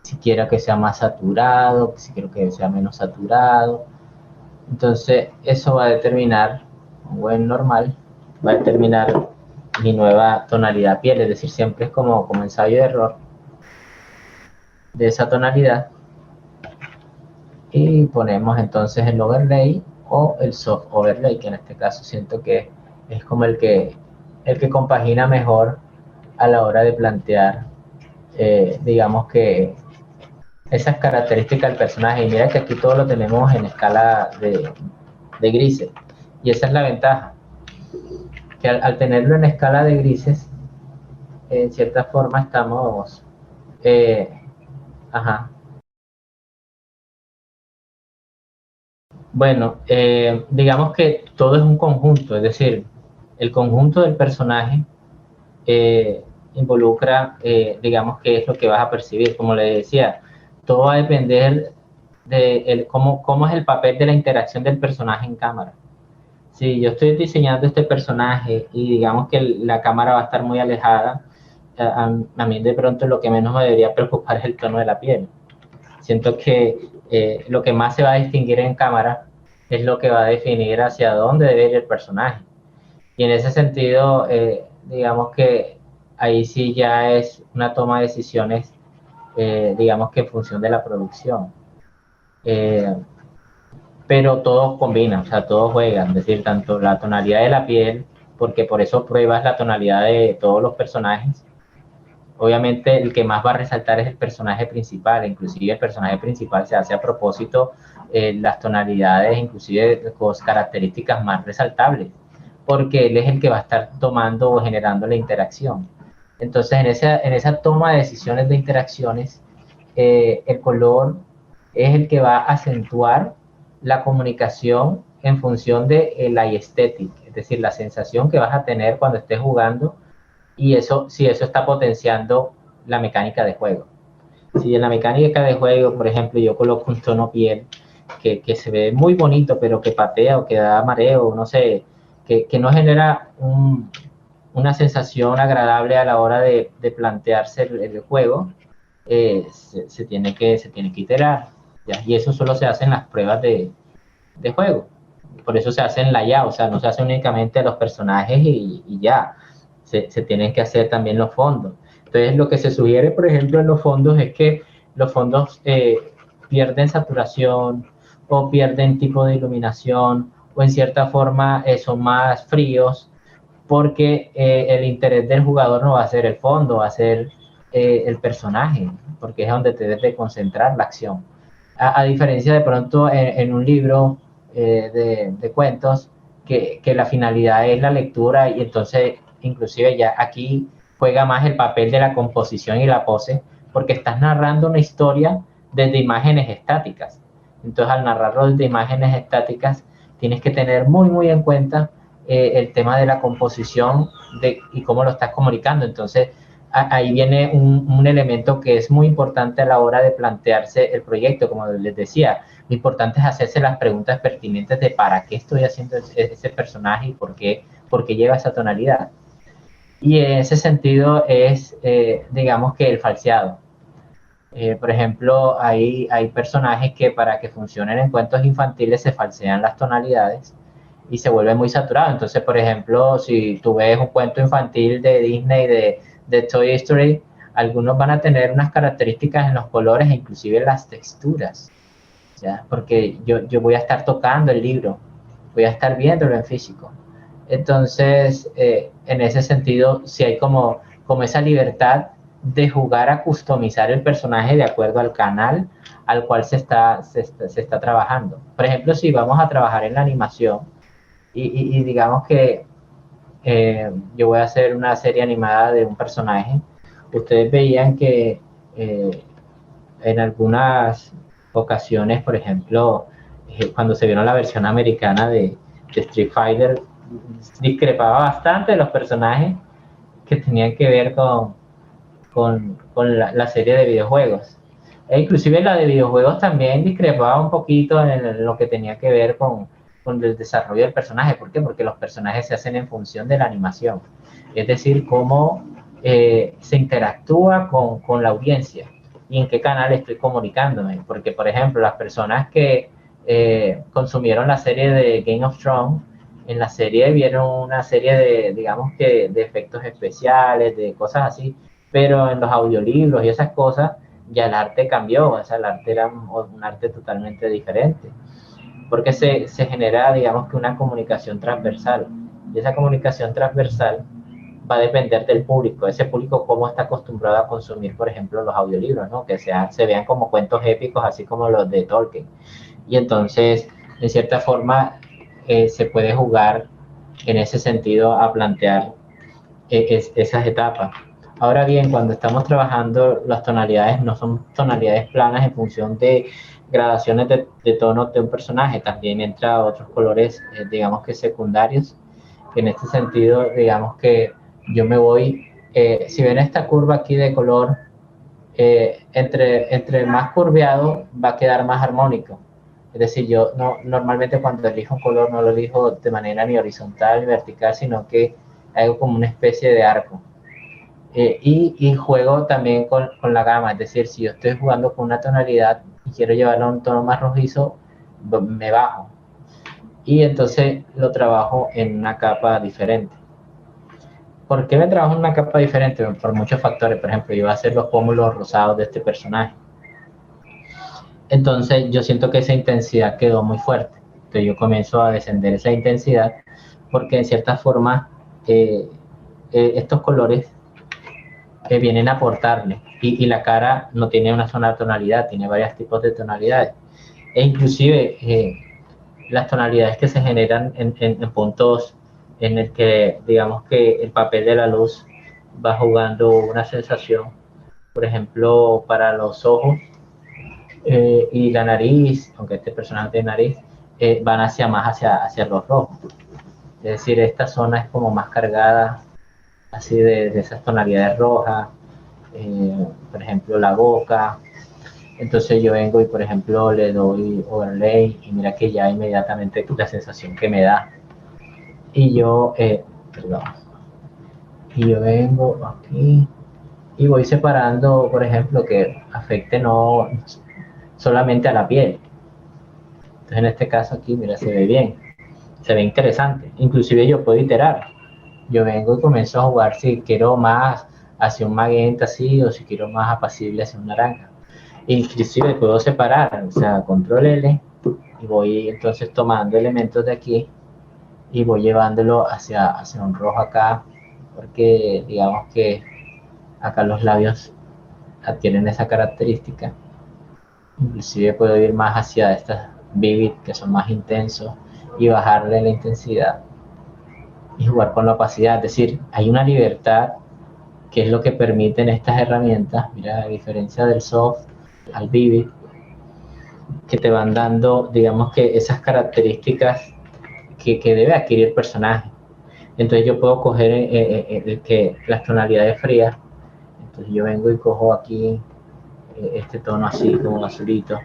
si quiero que sea más saturado, si quiero que sea menos saturado. Entonces, eso va a determinar, un buen normal, va a determinar mi nueva tonalidad piel, es decir, siempre es como ensayo de error de esa tonalidad y ponemos entonces el overlay o el soft overlay, que en este caso siento que es como el que compagina mejor a la hora de plantear, digamos que esas características del personaje. Y mira que aquí todo lo tenemos en escala de grises, y esa es la ventaja, que al tenerlo en escala de grises, en cierta forma estamos, eh, ajá. Bueno, digamos que todo es un conjunto, es decir, el conjunto del personaje eh, involucra, digamos, qué es lo que vas a percibir. Como le decía, todo va a depender de cómo es el papel de la interacción del personaje en cámara. Si yo estoy diseñando este personaje y digamos que la cámara va a estar muy alejada, a mí de pronto lo que menos me debería preocupar es el tono de la piel. Siento que lo que más se va a distinguir en cámara es lo que va a definir hacia dónde debe ir el personaje. Y en ese sentido, digamos que ahí sí ya es una toma de decisiones, digamos que en función de la producción. Eh, pero todos combinan, o sea, todos juegan, es decir, tanto la tonalidad de la piel, porque por eso pruebas la tonalidad de todos los personajes. Obviamente el que más va a resaltar es el personaje principal, inclusive el personaje principal se hace a propósito las tonalidades, inclusive con características más resaltables, porque él es el que va a estar tomando o generando la interacción. Entonces en esa toma de decisiones de interacciones, el color es el que va a acentuar la comunicación en función de la aesthetic, es decir, la sensación que vas a tener cuando estés jugando y eso, si eso está potenciando la mecánica de juego. Si en la mecánica de juego, por ejemplo, yo coloco un tono piel que se ve muy bonito, pero que patea o que da mareo, no sé, que no genera una sensación agradable a la hora de plantearse el juego, se tiene que iterar. ¿Ya? Y eso solo se hace en las pruebas de juego. Por eso se hace en la ya, o sea, no se hace únicamente a los personajes y ya, se tienen que hacer también los fondos. Entonces, lo que se sugiere, por ejemplo, en los fondos es que los fondos pierden saturación o pierden tipo de iluminación o en cierta forma son más fríos porque el interés del jugador no va a ser el fondo, va a ser el personaje, porque es donde te debes de concentrar la acción. A diferencia de pronto en un libro de cuentos, que la finalidad es la lectura y entonces inclusive ya aquí juega más el papel de la composición y la pose, porque estás narrando una historia desde imágenes estáticas. Entonces al narrarlo desde imágenes estáticas, tienes que tener muy, muy en cuenta el tema de la composición y cómo lo estás comunicando. Entonces, ahí viene un elemento que es muy importante a la hora de plantearse el proyecto, como les decía. Lo importante es hacerse las preguntas pertinentes de para qué estoy haciendo ese personaje y por qué lleva esa tonalidad. Y en ese sentido es, digamos que el falseado. Por ejemplo, hay personajes que para que funcionen en cuentos infantiles se falsean las tonalidades y se vuelve muy saturado. Entonces, por ejemplo, si tú ves un cuento infantil de Disney, de Toy Story, algunos van a tener unas características en los colores e inclusive en las texturas, ¿ya? Porque yo voy a estar tocando el libro, voy a estar viéndolo en físico. Entonces, en ese sentido, sí hay como esa libertad de jugar a customizar el personaje de acuerdo al canal al cual se está trabajando. Por ejemplo, si vamos a trabajar en la animación y digamos que yo voy a hacer una serie animada de un personaje, ustedes veían que en algunas ocasiones, por ejemplo, cuando se vieron la versión americana de Street Fighter, discrepaba bastante de los personajes que tenían que ver con la serie de videojuegos. E inclusive la de videojuegos también discrepaba un poquito en lo que tenía que ver con el desarrollo del personaje. ¿Por qué? Porque los personajes se hacen en función de la animación. Es decir, cómo se interactúa con la audiencia y en qué canal estoy comunicándome. Porque, por ejemplo, las personas que consumieron la serie de Game of Thrones, en la serie vieron una serie digamos que, de efectos especiales, de cosas así, pero en los audiolibros y esas cosas, ya el arte cambió, o sea, el arte era un arte totalmente diferente, porque se genera, digamos que una comunicación transversal, y esa comunicación transversal va a depender del público, ese público cómo está acostumbrado a consumir, por ejemplo, los audiolibros, ¿no? Que se vean como cuentos épicos, así como los de Tolkien. Y entonces, de cierta forma, se puede jugar en ese sentido a plantear esas etapas. Ahora bien, cuando estamos trabajando, las tonalidades no son tonalidades planas en función de gradaciones de tonos de un personaje, también entra otros colores, digamos que secundarios, que en este sentido, digamos que yo me voy, si ven esta curva aquí de color, entre más curveado va a quedar más armónico. Es decir, yo no, normalmente cuando elijo un color no lo elijo de manera ni horizontal ni vertical, sino que hago como una especie de arco. Y juego también con la gama, es decir, si yo estoy jugando con una tonalidad y quiero llevarlo a un tono más rojizo, me bajo. Y entonces lo trabajo en una capa diferente. ¿Por qué me trabajo en una capa diferente? Por muchos factores. Por ejemplo, yo voy a hacer los pómulos rosados de este personaje. Entonces yo siento que esa intensidad quedó muy fuerte. Entonces yo comienzo a descender esa intensidad porque en cierta forma estos colores vienen a aportarle y la cara no tiene una sola tonalidad, tiene varios tipos de tonalidades. E inclusive las tonalidades que se generan en puntos en el que digamos que el papel de la luz va jugando una sensación, por ejemplo, para los ojos y la nariz, aunque este personaje tiene nariz, van hacia los rojos. Es decir, esta zona es como más cargada así de esas tonalidades rojas, por ejemplo la boca. Entonces yo vengo y por ejemplo le doy overlay y mira que ya inmediatamente la sensación que me da. Y yo, perdón, y yo vengo aquí y voy separando, por ejemplo, que afecte no solamente a la piel. Entonces en este caso aquí, mira, se ve bien, se ve interesante. Inclusive yo puedo iterar. Yo vengo y comienzo a jugar si quiero más hacia un magenta así o si quiero más apacible hacia un naranja. Inclusive puedo separar, o sea, control L y voy entonces tomando elementos de aquí y voy llevándolo hacia un rojo acá, porque digamos que acá los labios adquieren esa característica. Inclusive puedo ir más hacia estas vivid que son más intensos y bajarle la intensidad y jugar con la opacidad. Es decir, hay una libertad que es lo que permiten estas herramientas, mira, a diferencia del soft al vivid, que te van dando, digamos que esas características que debe adquirir el personaje. Entonces yo puedo coger las tonalidades frías, entonces yo vengo y cojo aquí este tono así como azulito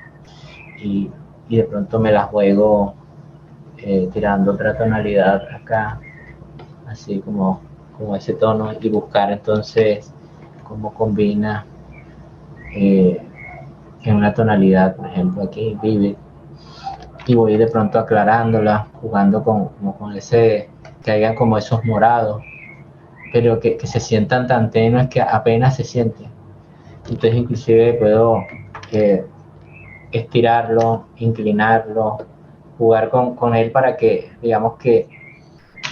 y de pronto me la juego tirando otra tonalidad acá, así como ese tono y buscar entonces cómo combina en una tonalidad, por ejemplo aquí vivid, y voy de pronto aclarándola, jugando con ese, que hayan como esos morados, pero que se sientan tan tenues que apenas se sienten. Entonces inclusive puedo estirarlo, inclinarlo, jugar con él para que digamos que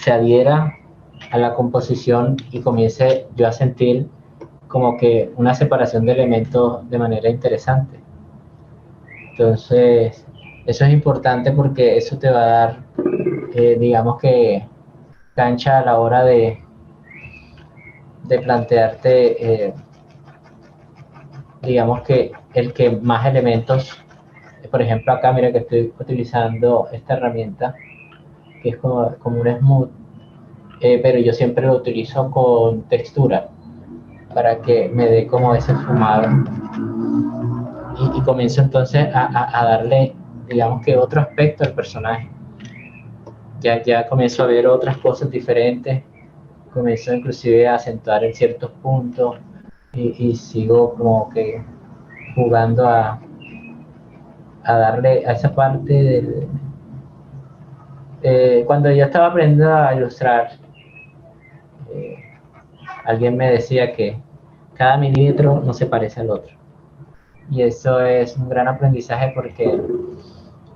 se adhiera a la composición y comience yo a sentir como que una separación de elementos de manera interesante. Entonces, eso es importante porque eso te va a dar, digamos que, cancha a la hora de plantearte, digamos que el que más elementos, por ejemplo acá mira que estoy utilizando esta herramienta que es como un smooth, pero yo siempre lo utilizo con textura para que me dé como ese fumado y comienzo entonces a darle, digamos que otro aspecto al personaje. Ya comienzo a ver otras cosas diferentes, comienzo inclusive a acentuar en ciertos puntos y sigo como que jugando a darle a esa parte del... cuando yo estaba aprendiendo a ilustrar, eh, alguien me decía que cada milímetro no se parece al otro. Y eso es un gran aprendizaje porque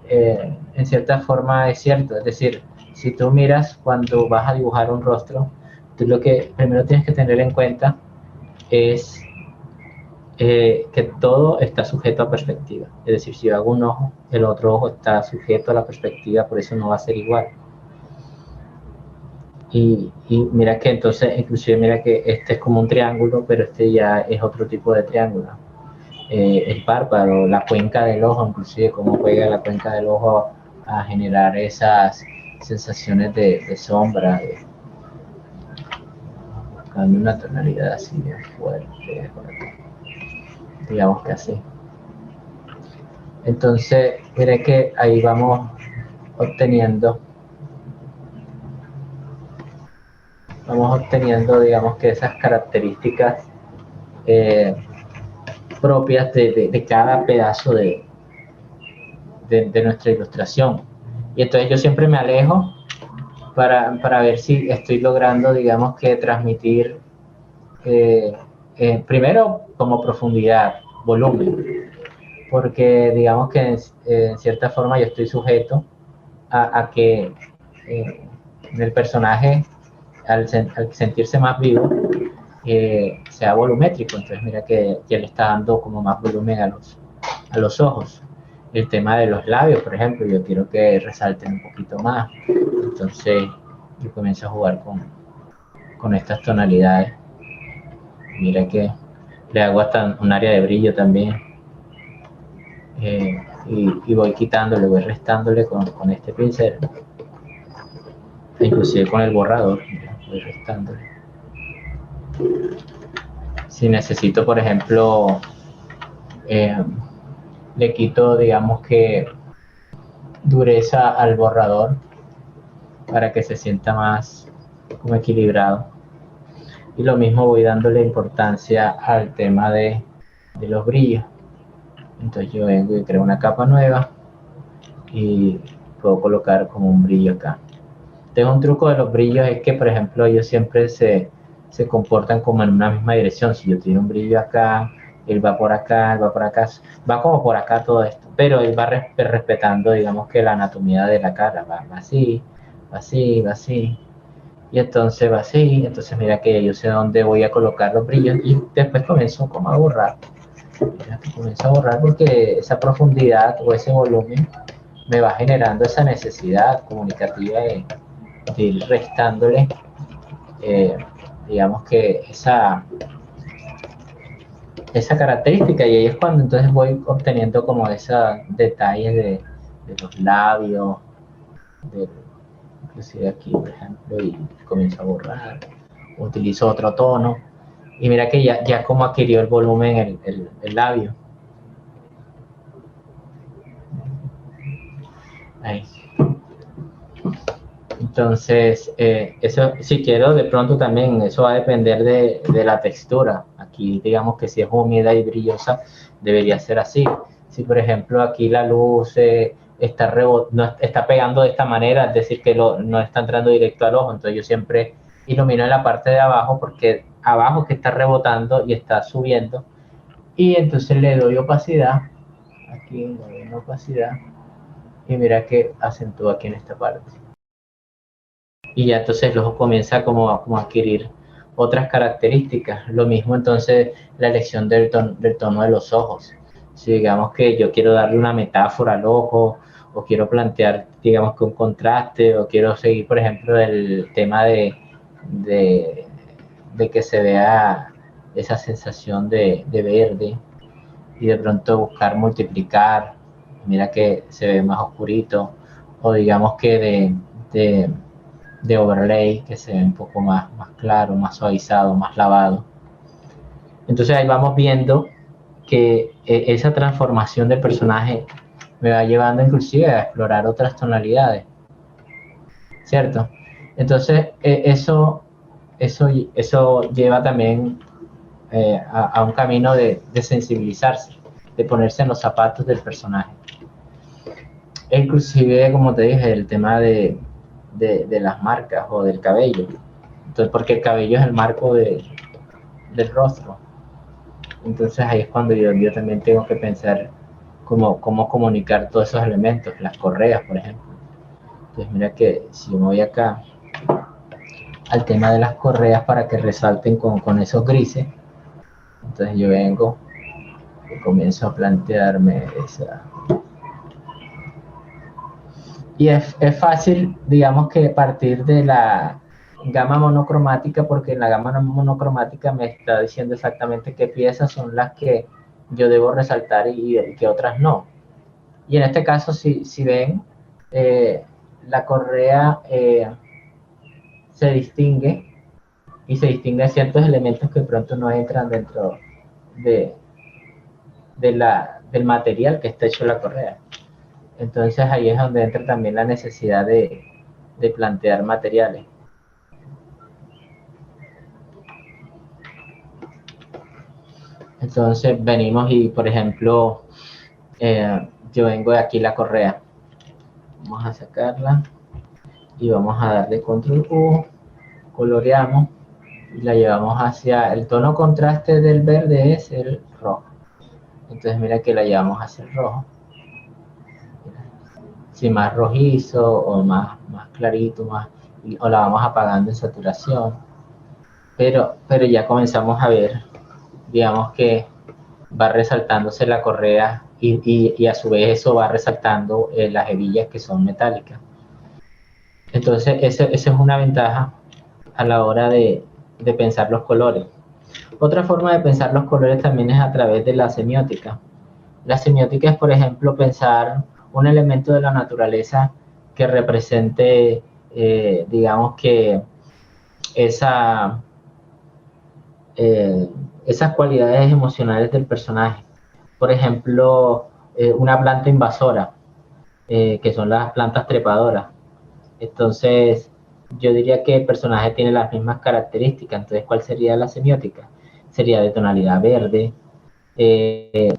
en cierta forma es cierto. Es decir, si tú miras cuando vas a dibujar un rostro, tú lo que primero tienes que tener en cuenta es que todo está sujeto a perspectiva. Es decir, si yo hago un ojo, el otro ojo está sujeto a la perspectiva, por eso no va a ser igual. Y mira que entonces, inclusive mira que este es como un triángulo, pero este ya es otro tipo de triángulo. El párpado, la cuenca del ojo, inclusive cómo juega la cuenca del ojo a generar esas sensaciones de sombra, buscando una tonalidad así bien fuerte, digamos que así. Entonces, mire que ahí vamos obteniendo, digamos que esas características eh, propias de cada pedazo de nuestra ilustración. Y entonces yo siempre me alejo para ver si estoy logrando, digamos que transmitir primero como profundidad, volumen, porque digamos que en cierta forma yo estoy sujeto a que el personaje al sentirse más vivo sea volumétrico. Entonces mira que le está dando como más volumen a los ojos. El tema de los labios, por ejemplo, yo quiero que resalten un poquito más. Entonces yo comienzo a jugar con estas tonalidades. Mira que le hago hasta un área de brillo también. Y voy quitándole, voy restándole con este pincel. Inclusive con el borrador, mira, voy restándole. Si necesito, por ejemplo, le quito, digamos que dureza al borrador para que se sienta más como equilibrado. Y lo mismo voy dándole importancia al tema de los brillos. Entonces yo vengo y creo una capa nueva y puedo colocar como un brillo acá. Entonces un truco de los brillos es que, por ejemplo, ellos siempre se comportan como en una misma dirección. Si yo tiro un brillo acá, él va por acá, él va por acá, va como por acá todo esto, pero él va respetando, digamos que la anatomía de la cara, va así, va así, va así, y entonces va así, entonces mira que yo sé dónde voy a colocar los brillos y después comienzo como a borrar, mira que comienzo a borrar porque esa profundidad o ese volumen me va generando esa necesidad comunicativa de ir restándole, eh, digamos que esa característica, y ahí es cuando entonces voy obteniendo como esos detalles de los labios, de, inclusive aquí por ejemplo, y comienzo a borrar, utilizo otro tono, y mira que ya como adquirió el volumen el labio. Ahí. Entonces, eso si quiero, de pronto también, eso va a depender de la textura. Aquí, digamos que si es húmeda y brillosa, debería ser así. Si, por ejemplo, aquí la luz no está pegando de esta manera, es decir, que no está entrando directo al ojo, entonces yo siempre ilumino en la parte de abajo, porque abajo que está rebotando y está subiendo, y entonces le doy opacidad, aquí le doy una opacidad, y mira que acentúa aquí en esta parte. Y ya entonces el ojo comienza como a adquirir otras características. Lo mismo entonces la elección del tono de los ojos. Si digamos que yo quiero darle una metáfora al ojo, o quiero plantear, digamos que un contraste, o quiero seguir, por ejemplo, el tema de, de que se vea esa sensación de verde, y de pronto buscar multiplicar, mira que se ve más oscurito, o digamos que de de overlay que se ve un poco más claro, más suavizado, más lavado. Entonces ahí vamos viendo que esa transformación del personaje me va llevando inclusive a explorar otras tonalidades, ¿cierto? Entonces eso lleva también a un camino de sensibilizarse, de ponerse en los zapatos del personaje. E inclusive, como te dije, el tema de las marcas o del cabello. Entonces, porque el cabello es el marco del rostro. Entonces ahí es cuando yo también tengo que pensar cómo comunicar todos esos elementos, las correas, por ejemplo. Entonces mira que si yo me voy acá al tema de las correas para que resalten con esos grises, entonces yo vengo y comienzo a plantearme esa. Y es fácil, digamos que partir gama monocromática, porque en la gama monocromática me está diciendo exactamente qué piezas son las que yo debo resaltar y qué otras no. Y en este caso, si ven, la correa se distingue y se distinguen ciertos elementos que pronto no entran dentro de, del material que está hecho la correa. Entonces ahí es donde entra también la necesidad de plantear materiales. Entonces venimos y, por ejemplo, yo vengo de aquí la correa. Vamos a sacarla y vamos a darle control U, coloreamos y la llevamos hacia el tono contraste del verde, es el rojo. Entonces mira que la llevamos hacia el rojo. Si más rojizo o más clarito, o la vamos apagando en saturación. Pero ya comenzamos a ver, digamos que va resaltándose la correa y a su vez eso va resaltando las hebillas que son metálicas. Entonces esa es una ventaja a la hora de pensar los colores. Otra forma de pensar los colores también es a través de la semiótica. La semiótica es, por ejemplo, pensar un elemento de la naturaleza que represente, digamos que, esa, esas cualidades emocionales del personaje. Por ejemplo, una planta invasora, que son las plantas trepadoras. Entonces, yo diría que el personaje tiene las mismas características. Entonces, ¿cuál sería la semiótica? Sería de tonalidad verde.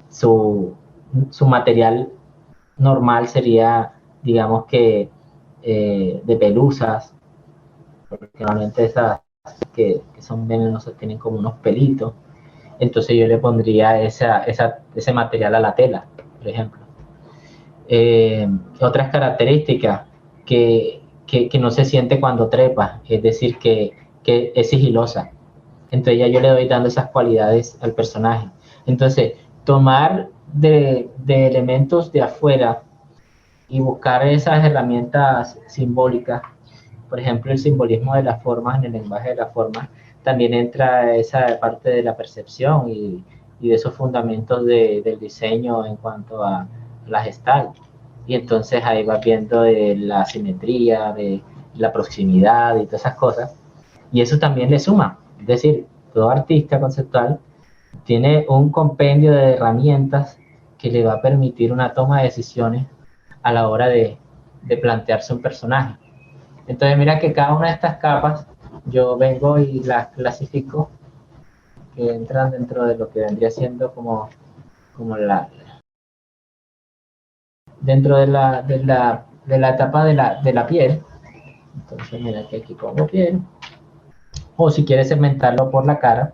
Su material normal sería, digamos que, de pelusas, porque normalmente esas que son venenosas tienen como unos pelitos. Entonces yo le pondría ese material a la tela, por ejemplo. Otras características que no se siente cuando trepa, es decir, que es sigilosa. Entonces ya yo le doy dando esas cualidades al personaje. Entonces, tomar de elementos de afuera y buscar esas herramientas simbólicas, por ejemplo, el simbolismo de las formas en el lenguaje de las formas, también entra esa parte de la percepción y de esos fundamentos del diseño en cuanto a la gestal. Y entonces ahí vas viendo de la simetría, de la proximidad y todas esas cosas. Y eso también le suma. Es decir, todo artista conceptual tiene un compendio de herramientas que le va a permitir una toma de decisiones a la hora de plantearse un personaje. Entonces mira que cada una de estas capas yo vengo y las clasifico, que entran dentro de lo que vendría siendo como dentro de la etapa de la piel. Entonces mira que aquí pongo piel, o si quieres segmentarlo por la cara,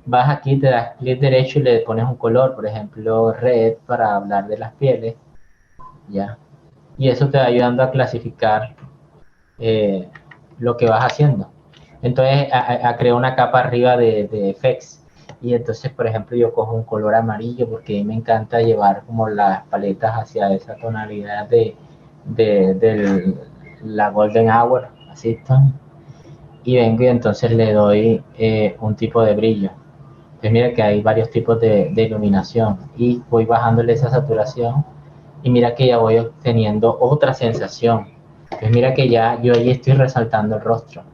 vas aquí, te das clic derecho y le pones un color, por ejemplo red, para hablar de las pieles, ya. Y eso te va ayudando a clasificar eh, lo que vas haciendo. Entonces, a crear una capa arriba de effects. Y entonces, por ejemplo, yo cojo un color amarillo porque a mí me encanta llevar como las paletas hacia esa tonalidad de la golden hour, así está. Y vengo y entonces le doy un tipo de brillo. Pues mira que hay varios tipos de iluminación y voy bajándole esa saturación y mira que ya voy obteniendo otra sensación. Pues mira que ya yo ahí estoy resaltando el rostro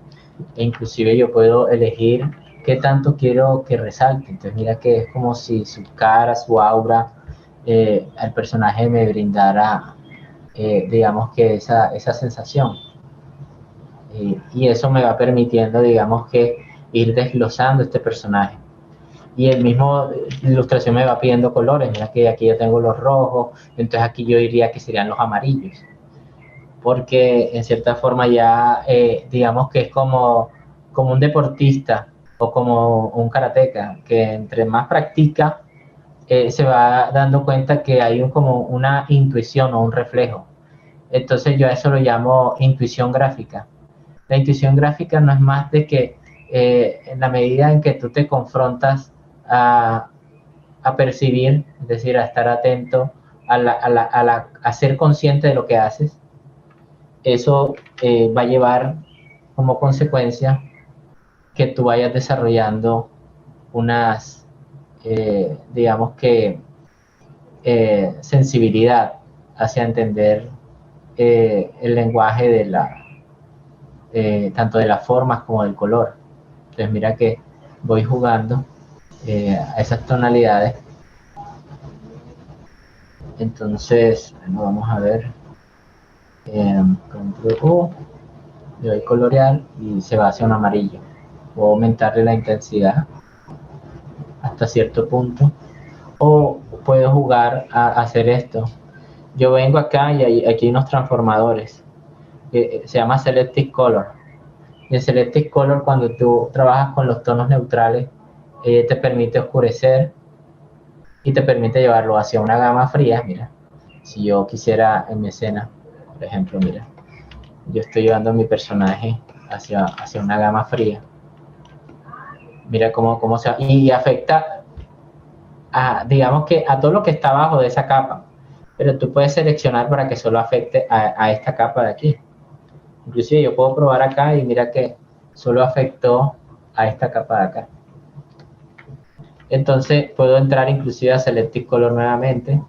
e inclusive yo puedo elegir qué tanto quiero que resalte. Entonces mira que es como si su cara, su aura, el personaje me brindara, digamos que esa sensación. Y eso me va permitiendo, digamos que, ir desglosando este personaje. Y el mismo ilustración me va pidiendo colores. Mira que aquí yo tengo los rojos, entonces aquí yo diría que serían los amarillos. Porque en cierta forma ya, digamos que es como un deportista o como un karateca, que entre más practica, se va dando cuenta que hay como una intuición o un reflejo. Entonces yo a eso lo llamo intuición gráfica. La intuición gráfica no es más de que en la medida en que tú te confrontas a percibir, es decir, a estar atento, a ser consciente de lo que haces, eso va a llevar como consecuencia que tú vayas desarrollando unas, digamos que, sensibilidad hacia entender el lenguaje de tanto de las formas como del color. Entonces mira que voy jugando a esas tonalidades. Entonces, bueno, vamos a ver, control U, le doy colorear y se va hacia un amarillo. Puedo aumentarle la intensidad hasta cierto punto, o puedo jugar a hacer esto. Yo vengo acá y aquí hay unos transformadores, se llama Selective Color. Y el Selective Color, cuando tú trabajas con los tonos neutrales, te permite oscurecer y te permite llevarlo hacia una gama fría. Mira, si yo quisiera en mi escena, por ejemplo, mira, yo estoy llevando a mi personaje hacia una gama fría. Mira cómo se... Y afecta, digamos que a todo lo que está abajo de esa capa. Pero tú puedes seleccionar para que solo afecte a esta capa de aquí. Inclusive yo puedo probar acá y mira que solo afectó a esta capa de acá. Entonces puedo entrar inclusive a Selective Color nuevamente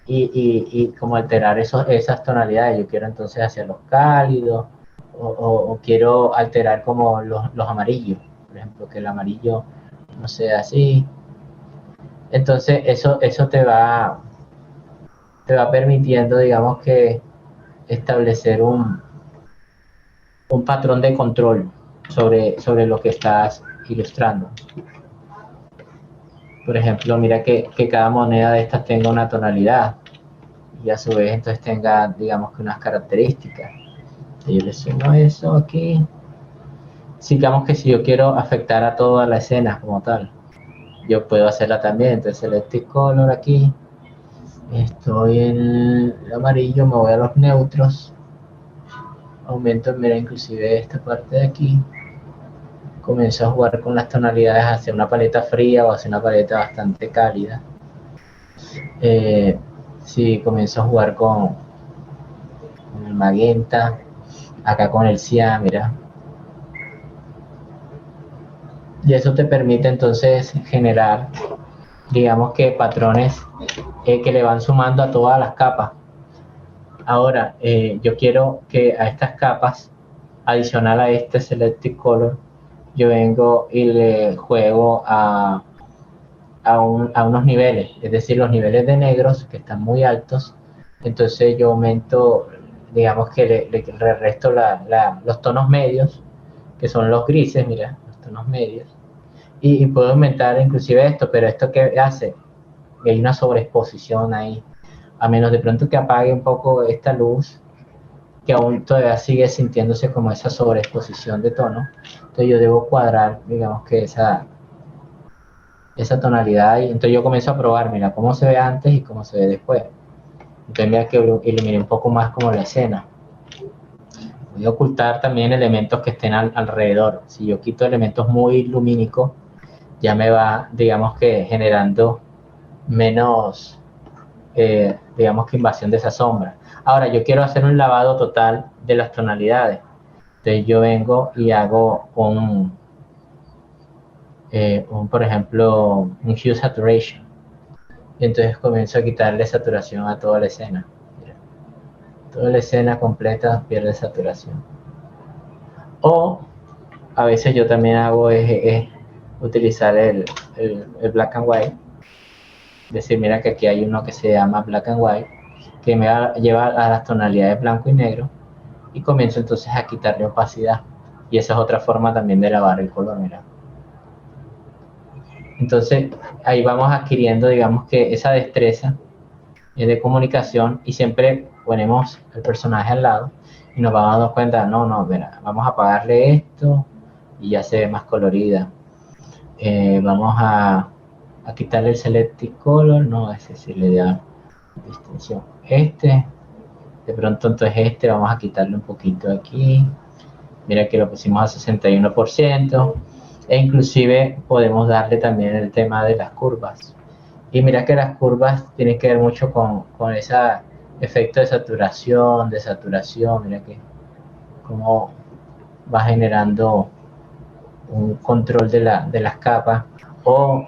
y como alterar esas tonalidades. Yo quiero entonces hacia los cálidos o quiero alterar como los amarillos. Por ejemplo, que el amarillo no sea así. Entonces eso te va permitiendo, digamos que, establecer un patrón de control sobre lo que estás ilustrando. Por ejemplo, mira que cada moneda de estas tenga una tonalidad y a su vez entonces tenga, digamos que, unas características. Yo le sumo eso aquí. Digamos que si yo quiero afectar a toda la escena como tal, yo puedo hacerla también. Entonces Selective Color aquí, estoy en el amarillo, me voy a los neutros, aumento, mira, inclusive esta parte de aquí, comienzo a jugar con las tonalidades hacia una paleta fría o hacia una paleta bastante cálida. Si comienzo a jugar con el magenta, acá con el cian, mira. Y eso te permite entonces generar, digamos que, patrones que le van sumando a todas las capas. Ahora, yo quiero que a estas capas, adicional a este Selective Color, yo vengo y le juego a unos niveles, es decir, los niveles de negros que están muy altos. Entonces yo aumento, digamos que le resto los tonos medios, que son los grises, mira, los tonos medios. Y puedo aumentar inclusive esto, pero ¿esto qué hace? Que hay una sobreexposición ahí. A menos de pronto que apague un poco esta luz, que aún todavía sigue sintiéndose como esa sobreexposición de tono. Entonces yo debo cuadrar, digamos que esa tonalidad, y entonces yo comienzo a probar, mira, cómo se ve antes y cómo se ve después. Entonces mira que iluminé un poco más como la escena. Voy a ocultar también elementos que estén alrededor. Si yo quito elementos muy lumínicos, ya me va, digamos que, generando menos, digamos que, invasión de esa sombra. Ahora yo quiero hacer un lavado total de las tonalidades. Entonces yo vengo y hago por ejemplo, un hue saturation. Y entonces comienzo a quitarle saturación a toda la escena. Mira, toda la escena completa pierde saturación. O a veces yo también hago es utilizar el black and white. Es decir, mira que aquí hay uno que se llama black and white, que me lleva a las tonalidades blanco y negro, y comienzo entonces a quitarle opacidad. Y esa es otra forma también de lavar el color, mira. Entonces ahí vamos adquiriendo, digamos que, esa destreza de comunicación, y siempre ponemos el personaje al lado y nos vamos dando cuenta, no, mira, vamos a apagarle esto y ya se ve más colorida. Vamos a quitarle el Selective Color, no, ese sí le da distinción. De pronto entonces vamos a quitarle un poquito aquí. Mira que lo pusimos a 61%. E inclusive podemos darle también el tema de las curvas. Y mira que las curvas tienen que ver mucho con ese efecto de saturación, mira que como va generando un control de las capas, o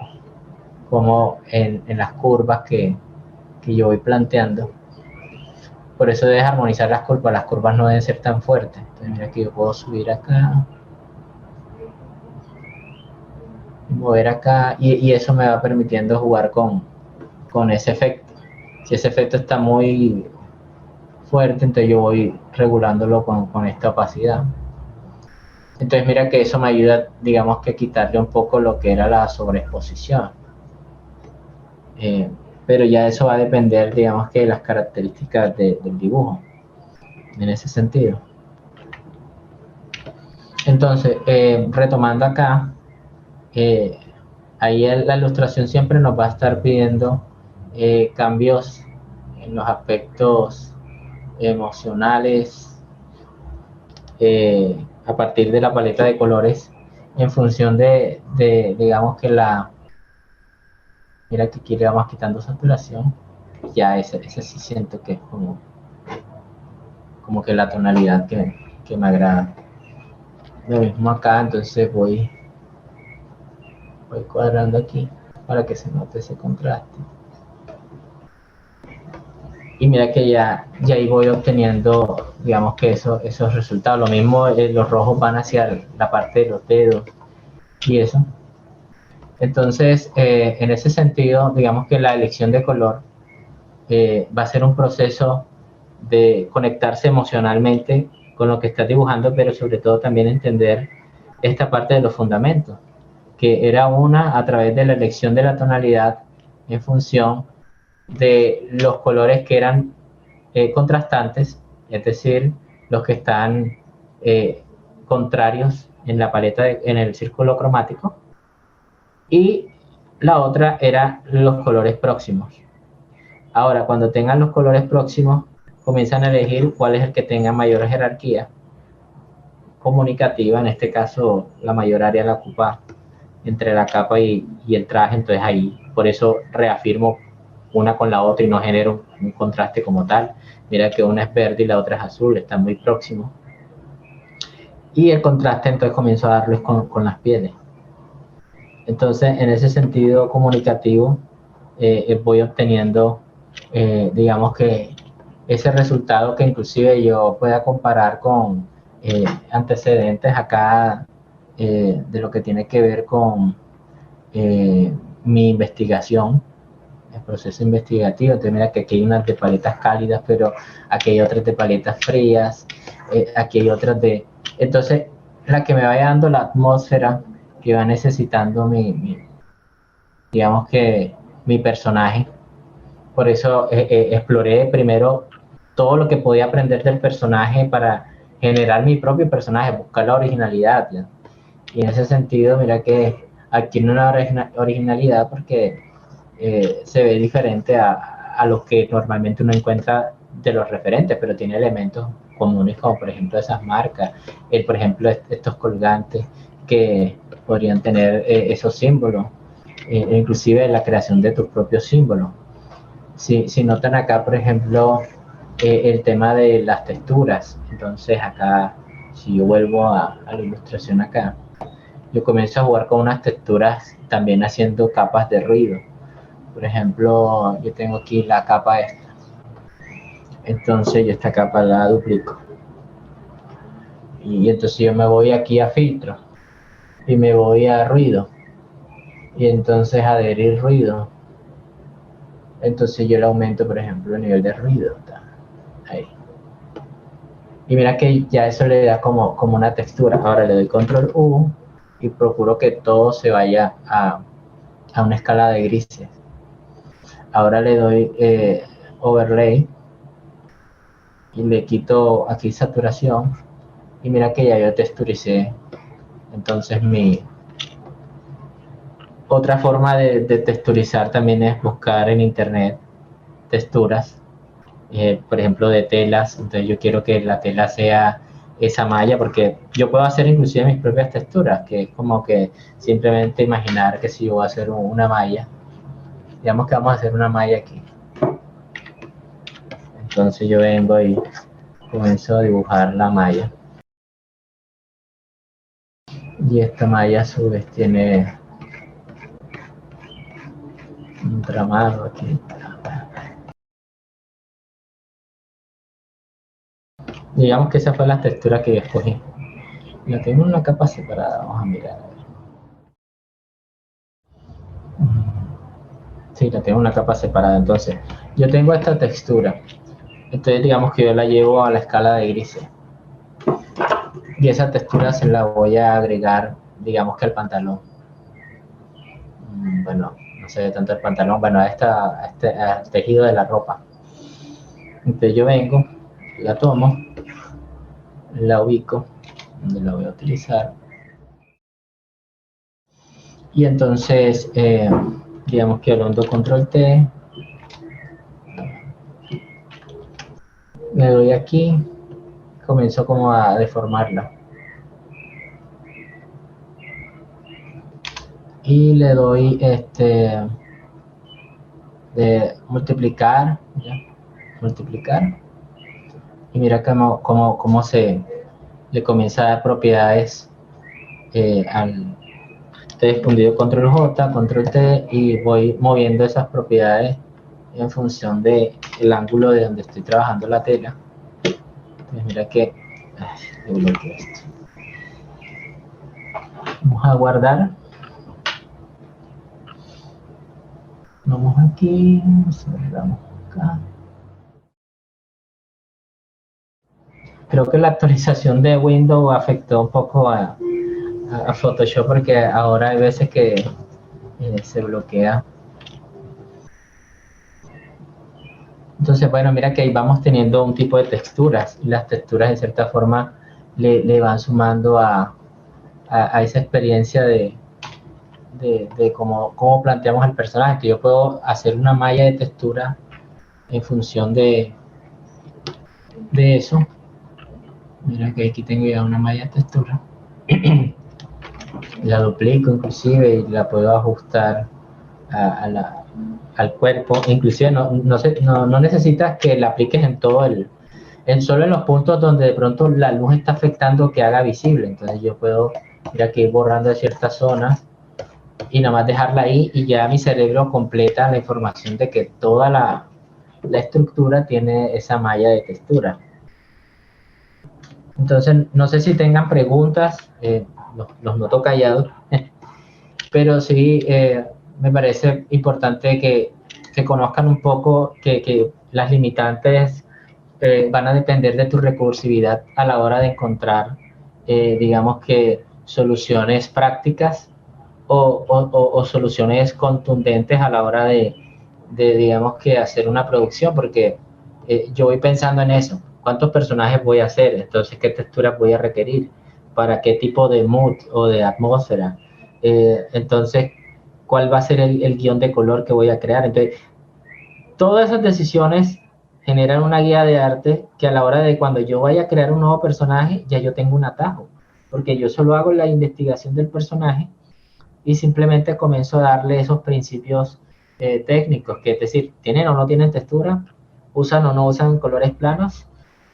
como en las curvas que yo voy planteando. Por eso debes armonizar las curvas no deben ser tan fuertes. Entonces mira que yo puedo subir acá, mover acá, y eso me va permitiendo jugar con ese efecto. Si ese efecto está muy fuerte, entonces yo voy regulándolo con esta opacidad. Entonces mira que eso me ayuda, digamos, que a quitarle un poco lo que era la sobreexposición. Pero ya eso va a depender, digamos, que de las características del dibujo, en ese sentido. Entonces, retomando acá, ahí la ilustración siempre nos va a estar pidiendo cambios en los aspectos emocionales, a partir de la paleta de colores, en función digamos que mira que aquí le vamos quitando saturación, ya ese sí siento que es como que la tonalidad que me agrada. Lo mismo acá, entonces voy cuadrando aquí para que se note ese contraste. Y mira que ya ahí voy obteniendo, digamos que esos resultados. Lo mismo, los rojos van hacia la parte de los dedos y eso. Entonces, en ese sentido, digamos que la elección de color va a ser un proceso de conectarse emocionalmente con lo que estás dibujando, pero sobre todo también entender esta parte de los fundamentos, que era una a través de la elección de la tonalidad en función de los colores que eran contrastantes, es decir, los que están contrarios en la paleta, en el círculo cromático, y la otra era los colores próximos. Ahora, cuando tengan los colores próximos, comienzan a elegir cuál es el que tenga mayor jerarquía comunicativa. En este caso, la mayor área la ocupa entre la capa y el traje, entonces ahí, por eso reafirmo una con la otra y no genero un contraste como tal. Mira que una es verde y la otra es azul, están muy próximos. Y el contraste entonces comienzo a darles con las pieles. Entonces, en ese sentido comunicativo, voy obteniendo, digamos que ese resultado que inclusive yo pueda comparar con antecedentes acá de lo que tiene que ver con mi investigación, el proceso investigativo. Entonces mira que aquí hay unas de paletas cálidas, pero aquí hay otras de paletas frías, aquí hay otras de... Entonces, la que me vaya dando la atmósfera que va necesitando digamos que mi personaje. Por eso exploré primero todo lo que podía aprender del personaje para generar mi propio personaje, buscar la originalidad, ¿ya? Y en ese sentido, mira que adquiere una originalidad porque se ve diferente a lo que normalmente uno encuentra de los referentes, pero tiene elementos comunes como por ejemplo esas marcas, por ejemplo estos colgantes que podrían tener esos símbolos, inclusive la creación de tus propios símbolos. Si notan acá, por ejemplo, el tema de las texturas, entonces acá, si yo vuelvo a la ilustración acá, yo comienzo a jugar con unas texturas también haciendo capas de ruido. Por ejemplo, yo tengo aquí la capa esta, entonces yo esta capa la duplico. Y entonces yo me voy aquí a filtro y me voy a ruido. Y entonces adherir ruido. Entonces yo le aumento, por ejemplo, el nivel de ruido. Ahí. Y mira que ya eso le da como una textura. Ahora le doy control U y procuro que todo se vaya a una escala de grises. Ahora le doy overlay y le quito aquí saturación y mira que ya yo texturicé. Entonces otra forma de texturizar también es buscar en internet texturas, por ejemplo de telas. Entonces yo quiero que la tela sea esa malla, porque yo puedo hacer inclusive mis propias texturas, que es como que simplemente imaginar que si yo voy a hacer una malla, digamos que vamos a hacer una malla aquí, entonces yo vengo y comienzo a dibujar la malla. Y esta malla a su vez tiene un tramado aquí. Digamos que esa fue la textura que yo escogí. La tengo en una capa separada, vamos a mirar. Sí, la tengo en una capa separada. Entonces, yo tengo esta textura. Entonces, digamos que yo la llevo a la escala de grises. Y esa textura se la voy a agregar, digamos que al pantalón. Bueno, no se ve tanto el pantalón, bueno, a este tejido de la ropa. Entonces yo vengo, la tomo, la ubico, donde la voy a utilizar. Y entonces, digamos que hondo control T, me doy aquí, comienzo como a deformarla. Y le doy de multiplicar, ¿ya? Multiplicar. Y mira cómo se le comienza a dar propiedades al fundido control J, control T, y voy moviendo esas propiedades en función del ángulo de donde estoy trabajando la tela. Entonces mira que esto. Vamos a guardar. Vamos aquí, cerramos acá. Creo que la actualización de Windows afectó un poco a Photoshop, porque ahora hay veces que se bloquea. Entonces, bueno, mira que ahí vamos teniendo un tipo de texturas, y las texturas de cierta forma le van sumando a esa experiencia de cómo planteamos el personaje, que yo puedo hacer una malla de textura en función de eso. Mira que aquí tengo ya una malla de textura. La duplico inclusive y la puedo ajustar al cuerpo. Inclusive no necesitas que la apliques en todo solo en los puntos donde de pronto la luz está afectando que haga visible. Entonces yo puedo ir aquí borrando de ciertas zonas y nada más dejarla ahí, y ya mi cerebro completa la información de que toda la estructura tiene esa malla de textura. Entonces, no sé si tengan preguntas, los noto callados, pero sí me parece importante que conozcan un poco que las limitantes van a depender de tu recursividad a la hora de encontrar, digamos que, soluciones prácticas o soluciones contundentes a la hora de, digamos que, hacer una producción, porque yo voy pensando en eso. ¿Cuántos personajes voy a hacer? Entonces, ¿qué texturas voy a requerir? ¿Para qué tipo de mood o de atmósfera? Entonces, ¿cuál va a ser el guión de color que voy a crear? Entonces, todas esas decisiones generan una guía de arte que a la hora de cuando yo vaya a crear un nuevo personaje, ya yo tengo un atajo, porque yo solo hago la investigación del personaje y simplemente comienzo a darle esos principios técnicos, que es decir, tienen o no tienen textura, usan o no usan colores planos,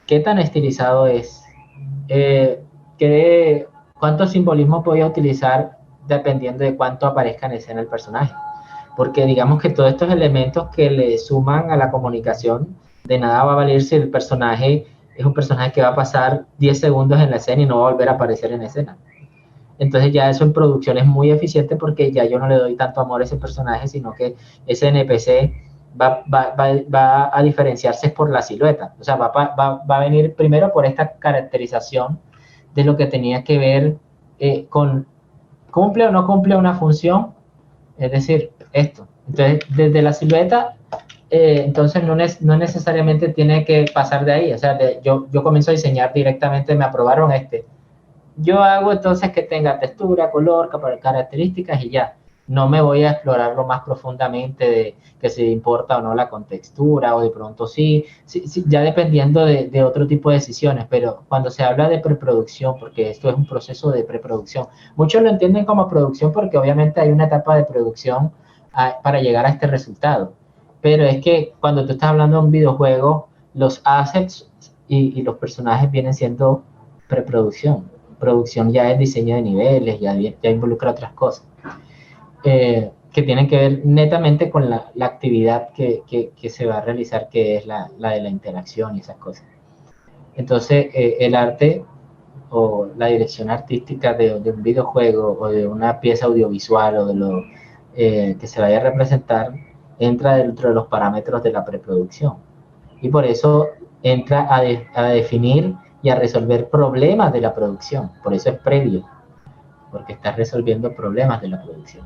qué tan estilizado es, eh, cuánto simbolismo voy a utilizar dependiendo de cuánto aparezca en escena el personaje. Porque digamos que todos estos elementos que le suman a la comunicación, de nada va a valer si el personaje es un personaje que va a pasar 10 segundos en la escena y no va a volver a aparecer en escena. Entonces ya eso en producción es muy eficiente, porque ya yo no le doy tanto amor a ese personaje, sino que ese NPC va a diferenciarse por la silueta. O sea, va a venir primero por esta caracterización de lo que tenía que ver con cumple o no cumple una función, es decir, esto. Entonces, desde la silueta, entonces no necesariamente tiene que pasar de ahí. O sea, yo comienzo a diseñar directamente, me aprobaron yo hago entonces que tenga textura, color, características y ya. No me voy a explorarlo más profundamente de que si importa o no la contextura, o de pronto sí, ya dependiendo de otro tipo de decisiones. Pero cuando se habla de preproducción, porque esto es un proceso de preproducción, muchos lo entienden como producción porque obviamente hay una etapa de producción para llegar a este resultado. Pero es que cuando tú estás hablando de un videojuego, los assets y los personajes vienen siendo preproducción. producción ya es diseño de niveles, ya involucra otras cosas, que tienen que ver netamente con la actividad que se va a realizar, que es la de la interacción y esas cosas. Entonces, el arte o la dirección artística de un videojuego o de una pieza audiovisual o de lo que se vaya a representar entra dentro de los parámetros de la preproducción. Y por eso entra a definir y a resolver problemas de la producción. Por eso es previo, porque está resolviendo problemas de la producción.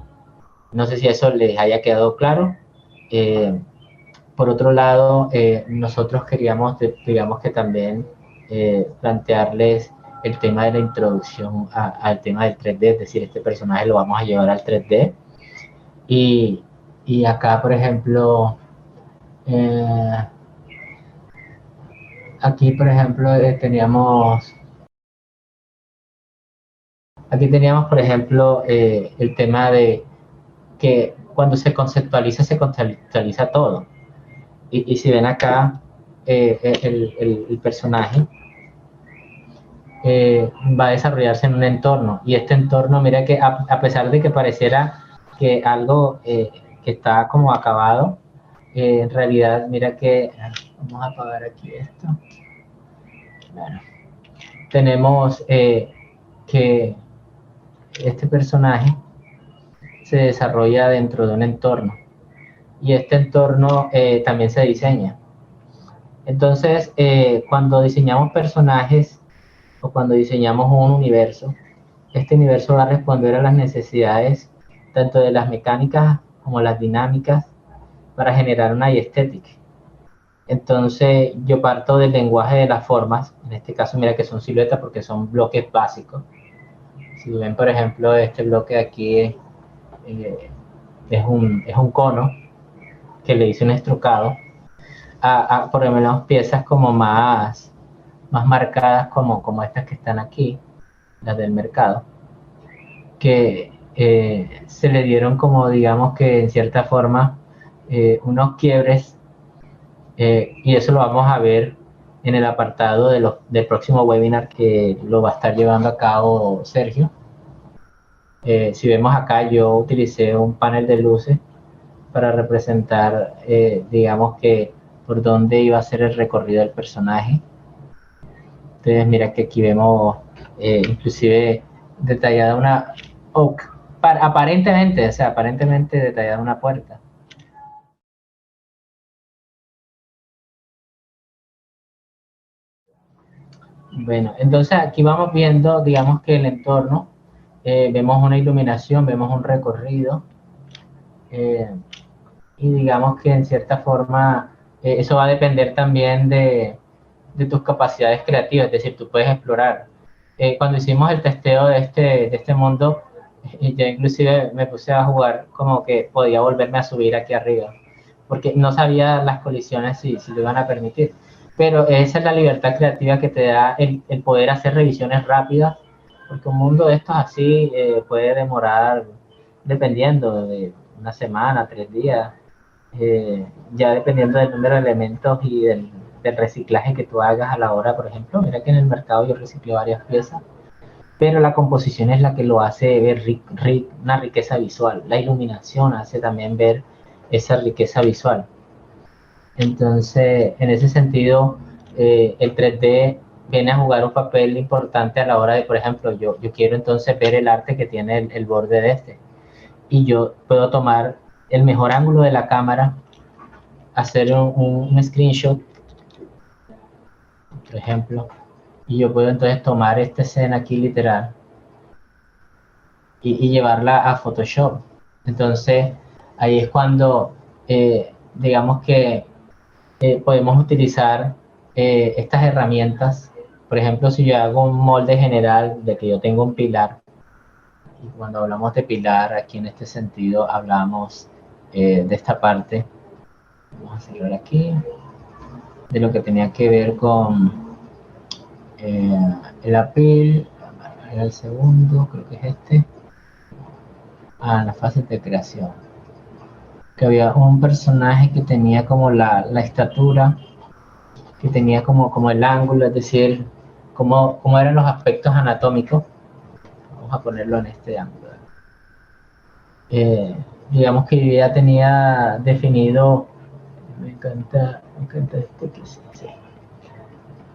No sé si eso les haya quedado claro. Por otro lado, nosotros queríamos, digamos que también plantearles el tema de la introducción al tema del 3D, es decir, este personaje lo vamos a llevar al 3D. Y, y acá, por ejemplo, eh, aquí, por ejemplo, aquí teníamos, por ejemplo, el tema de que cuando se conceptualiza todo. Y si ven acá, el personaje va a desarrollarse en un entorno. Y este entorno, mira que a pesar de que pareciera que algo que está como acabado, en realidad, mira que, vamos a apagar aquí esto. Bueno, tenemos que este personaje se desarrolla dentro de un entorno y este entorno también se diseña. Entonces, cuando diseñamos personajes o cuando diseñamos un universo, este universo va a responder a las necesidades tanto de las mecánicas como las dinámicas para generar una estética. Entonces, yo parto del lenguaje de las formas, en este caso mira que son siluetas porque son bloques básicos. Si ven, por ejemplo, este bloque de aquí es un cono que le hice un estrucado por lo menos piezas como más marcadas como estas que están aquí, las del mercado, que se le dieron como digamos que en cierta forma unos quiebres y eso lo vamos a ver en el apartado del próximo webinar que lo va a estar llevando a cabo Sergio. Si vemos acá, yo utilicé un panel de luces para representar, digamos que por dónde iba a ser el recorrido del personaje. Entonces mira que aquí vemos inclusive detallada una, aparentemente, o sea, aparentemente detallada una puerta. Bueno, entonces aquí vamos viendo, digamos que el entorno, vemos una iluminación, vemos un recorrido, eh, y digamos que en cierta forma eso va a depender también de tus capacidades creativas, es decir, tú puedes explorar. Cuando hicimos el testeo de este mundo, yo inclusive me puse a jugar como que podía volverme a subir aquí arriba, porque no sabía las colisiones si lo iban a permitir. Pero esa es la libertad creativa que te da el poder hacer revisiones rápidas, porque un mundo de estos así puede demorar, dependiendo de una semana, 3 días, ya dependiendo del número de elementos y del reciclaje que tú hagas a la hora, por ejemplo, mira que en el mercado yo reciclé varias piezas, pero la composición es la que lo hace ver una riqueza visual, la iluminación hace también ver esa riqueza visual. Entonces, en ese sentido, el 3D viene a jugar un papel importante a la hora de, por ejemplo, yo quiero entonces ver el arte que tiene el borde de este, y yo puedo tomar el mejor ángulo de la cámara, hacer un screenshot, por ejemplo, y yo puedo entonces tomar esta escena aquí literal y llevarla a Photoshop. Entonces, ahí es cuando, digamos que podemos utilizar estas herramientas. Por ejemplo, si yo hago un molde general de que yo tengo un pilar, y cuando hablamos de pilar, aquí en este sentido hablamos de esta parte, vamos a cerrar aquí, de lo que tenía que ver con el apil, era el segundo, creo que es este, la fase de creación. Que había un personaje que tenía como la estatura, que tenía como el ángulo, es decir, cómo eran los aspectos anatómicos. Vamos a ponerlo en este ángulo. Digamos que yo ya tenía definido, me encanta esto que sí,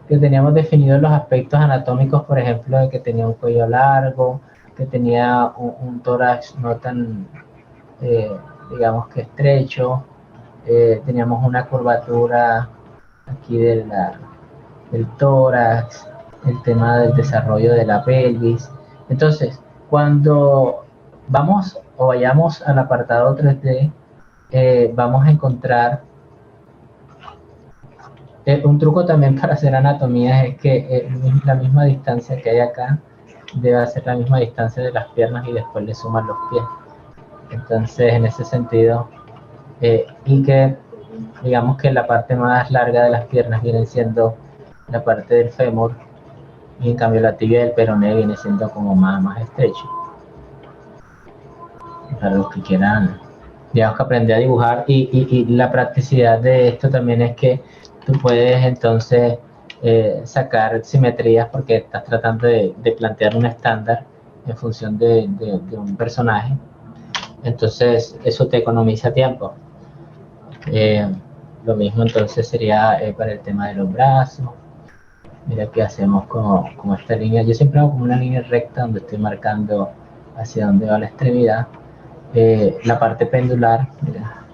que teníamos definidos los aspectos anatómicos, por ejemplo, de que tenía un cuello largo, que tenía un tórax no tan, digamos que estrecho, teníamos una curvatura aquí del tórax, el tema del desarrollo de la pelvis. Entonces, cuando vamos o vayamos al apartado 3D, vamos a encontrar un truco también para hacer anatomía es que la misma distancia que hay acá debe ser la misma distancia de las piernas y después le suman los pies. Entonces, en ese sentido, y que digamos que la parte más larga de las piernas viene siendo la parte del fémur, y en cambio la tibia del peroné viene siendo como más estrecho. Para los que quieran, digamos que aprender a dibujar, y la practicidad de esto también es que tú puedes entonces sacar simetrías porque estás tratando de plantear un estándar en función de un personaje. Entonces eso te economiza tiempo. Lo mismo entonces sería para el tema de los brazos. Mira que hacemos como esta línea. Yo siempre hago como una línea recta donde estoy marcando hacia dónde va la extremidad. La parte pendular, mira,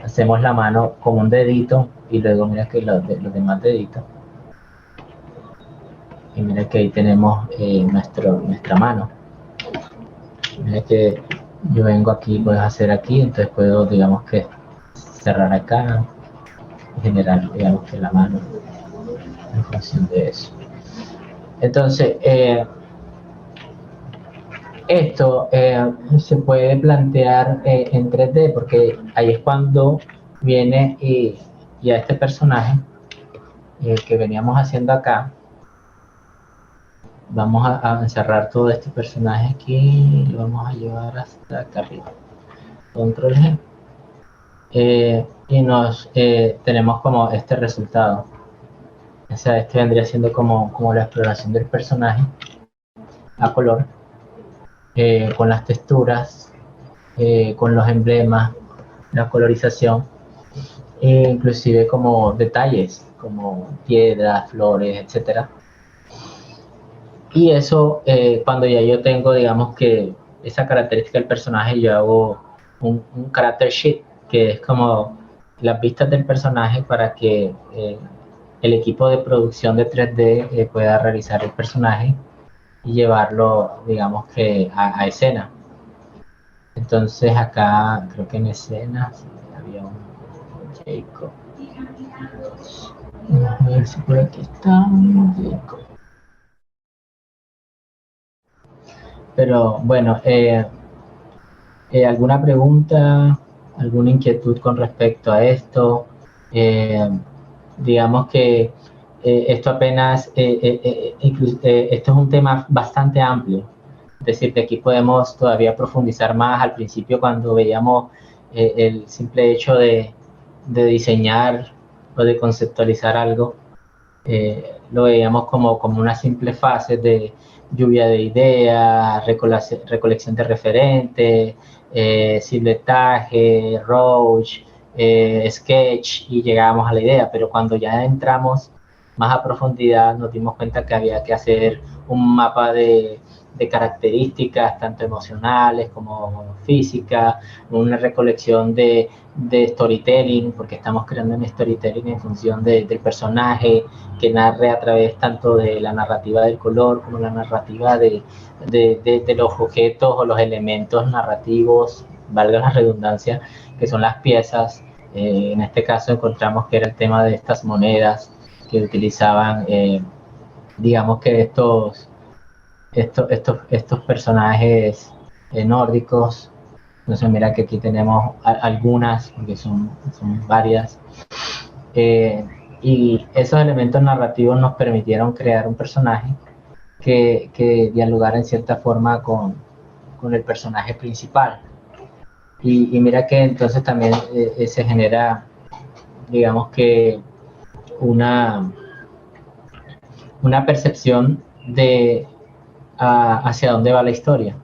hacemos la mano con un dedito y luego mira que los demás deditos. Y mira que ahí tenemos nuestra mano. Mira que yo vengo aquí, puedes hacer aquí, entonces puedo, digamos que cerrar acá y generar, digamos que la mano en función de eso. Entonces, esto se puede plantear en 3D porque ahí es cuando viene y a este personaje que veníamos haciendo acá, vamos a encerrar todo este personaje aquí y lo vamos a llevar hasta acá arriba. Control G. Y nos tenemos como este resultado. O sea, este vendría siendo como la exploración del personaje a color, con las texturas, con los emblemas, la colorización, e inclusive como detalles, como piedras, flores, etcétera. Y eso, cuando ya yo tengo, digamos que esa característica del personaje, yo hago un character sheet, que es como las vistas del personaje para que el equipo de producción de 3D pueda realizar el personaje y llevarlo, digamos que a escena. Entonces acá, creo que en escena sí, había un Jacob. A ver si por aquí está un Jacob. Pero bueno, ¿alguna pregunta, alguna inquietud con respecto a esto? Eh, digamos que esto apenas, esto es un tema bastante amplio. Es decir, que aquí podemos todavía profundizar más. Al principio, cuando veíamos el simple hecho de diseñar o de conceptualizar algo, lo veíamos como una simple fase de lluvia de ideas, recolección de referentes, silvetaje, roach, sketch, y llegábamos a la idea, pero cuando ya entramos más a profundidad nos dimos cuenta que había que hacer un mapa de características tanto emocionales como físicas, una recolección de storytelling, porque estamos creando un storytelling en función del personaje, que narre a través tanto de la narrativa del color como la narrativa de los objetos o los elementos narrativos, valga la redundancia, que son las piezas. En este caso encontramos que era el tema de estas monedas que utilizaban, digamos que estos personajes nórdicos. Entonces mira que aquí tenemos algunas, porque son varias, y esos elementos narrativos nos permitieron crear un personaje que dialogara en cierta forma con el personaje principal. Y mira que entonces también se genera, digamos que una una percepción de hacia dónde va la historia.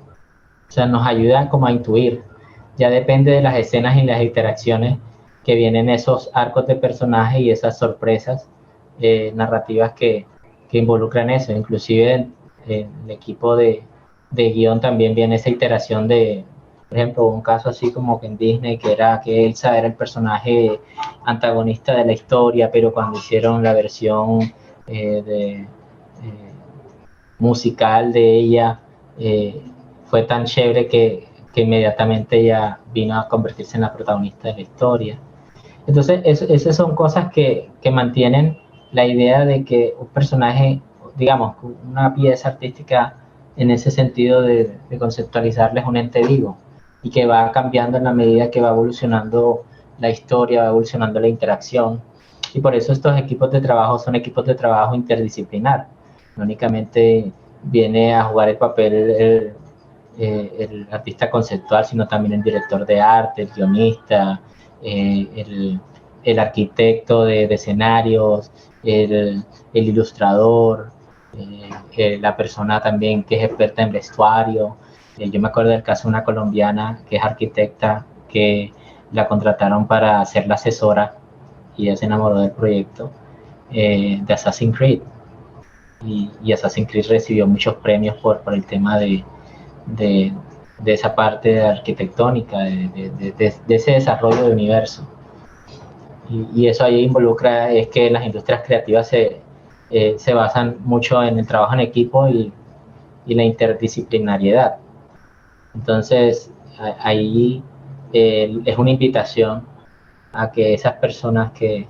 O sea, nos ayuda como a intuir. Ya depende de las escenas y las interacciones que vienen esos arcos de personaje y esas sorpresas narrativas que involucran eso. Inclusive en el equipo de guión también viene esa iteración de, por ejemplo, un caso así como que en Disney, que era que Elsa era el personaje antagonista de la historia, pero cuando hicieron la versión musical de ella, fue tan chévere que inmediatamente ella vino a convertirse en la protagonista de la historia. Entonces, esas son cosas que mantienen la idea de que un personaje, digamos, una pieza artística en ese sentido de conceptualizarla es un ente vivo y que va cambiando en la medida que va evolucionando la historia, va evolucionando la interacción. Y por eso estos equipos de trabajo son equipos de trabajo interdisciplinar. No únicamente viene a jugar el papel el artista conceptual, sino también el director de arte, el guionista, el arquitecto de escenarios, el ilustrador, la persona también que es experta en vestuario. Yo me acuerdo del caso de una colombiana que es arquitecta, que la contrataron para ser la asesora y ella se enamoró del proyecto de Assassin's Creed. Y Assassin's Creed recibió muchos premios por el tema de, de esa parte arquitectónica, de ese desarrollo de universo. Y eso ahí involucra es que las industrias creativas se basan mucho en el trabajo en equipo y la interdisciplinariedad. Entonces, ahí es una invitación a que esas personas que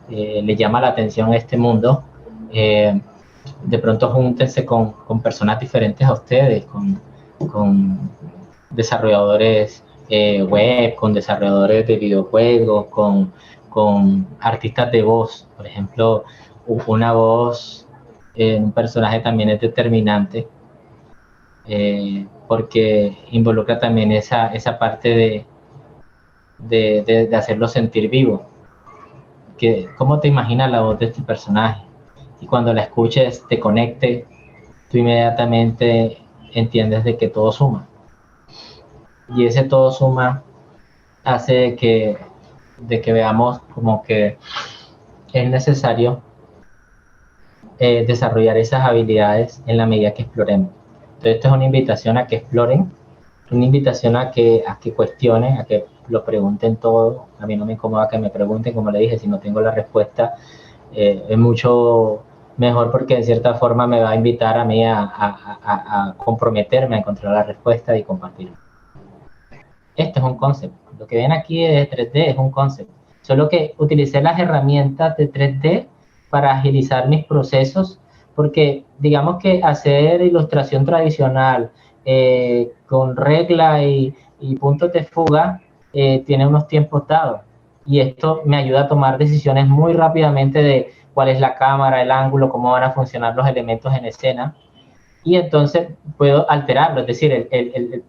les llama la atención a este mundo, de pronto júntense con personas diferentes a ustedes, con desarrolladores web, con desarrolladores de videojuegos, con artistas de voz. Por ejemplo, una voz en un personaje también es determinante porque involucra también esa parte de hacerlo sentir vivo. ¿Cómo te imaginas la voz de este personaje? Y cuando la escuches, te conecte, tú inmediatamente entiendes de que todo suma. Y ese todo suma hace de que veamos como que es necesario desarrollar esas habilidades en la medida que exploremos. Entonces, esto es una invitación a que exploren, una invitación a que cuestionen, a que lo pregunten todo. A mí no me incomoda que me pregunten, como le dije, si no tengo la respuesta, es mucho mejor porque de cierta forma me va a invitar a mí a comprometerme a encontrar la respuesta y compartirlo. Este es un concepto. Lo que ven aquí de 3D es un concepto. Solo que utilicé las herramientas de 3D para agilizar mis procesos, porque digamos que hacer ilustración tradicional con regla y puntos de fuga tiene unos tiempos dados. Y esto me ayuda a tomar decisiones muy rápidamente de cuál es la cámara, el ángulo, cómo van a funcionar los elementos en escena. Y entonces puedo alterarlo, es decir, el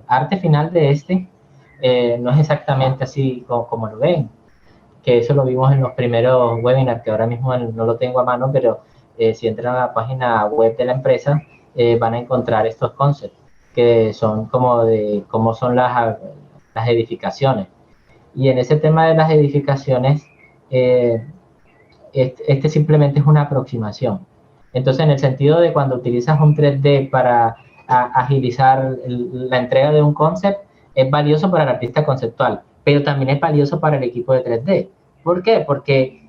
arte final de este no es exactamente así como lo ven, que eso lo vimos en los primeros webinars, que ahora mismo no lo tengo a mano, pero si entran a la página web de la empresa, van a encontrar estos conceptos, que son como de cómo son las edificaciones. Y en ese tema de las edificaciones, este simplemente es una aproximación. Entonces, en el sentido de cuando utilizas un 3D para agilizar la entrega de un concept, es valioso para el artista conceptual, pero también es valioso para el equipo de 3D. ¿Por qué? Porque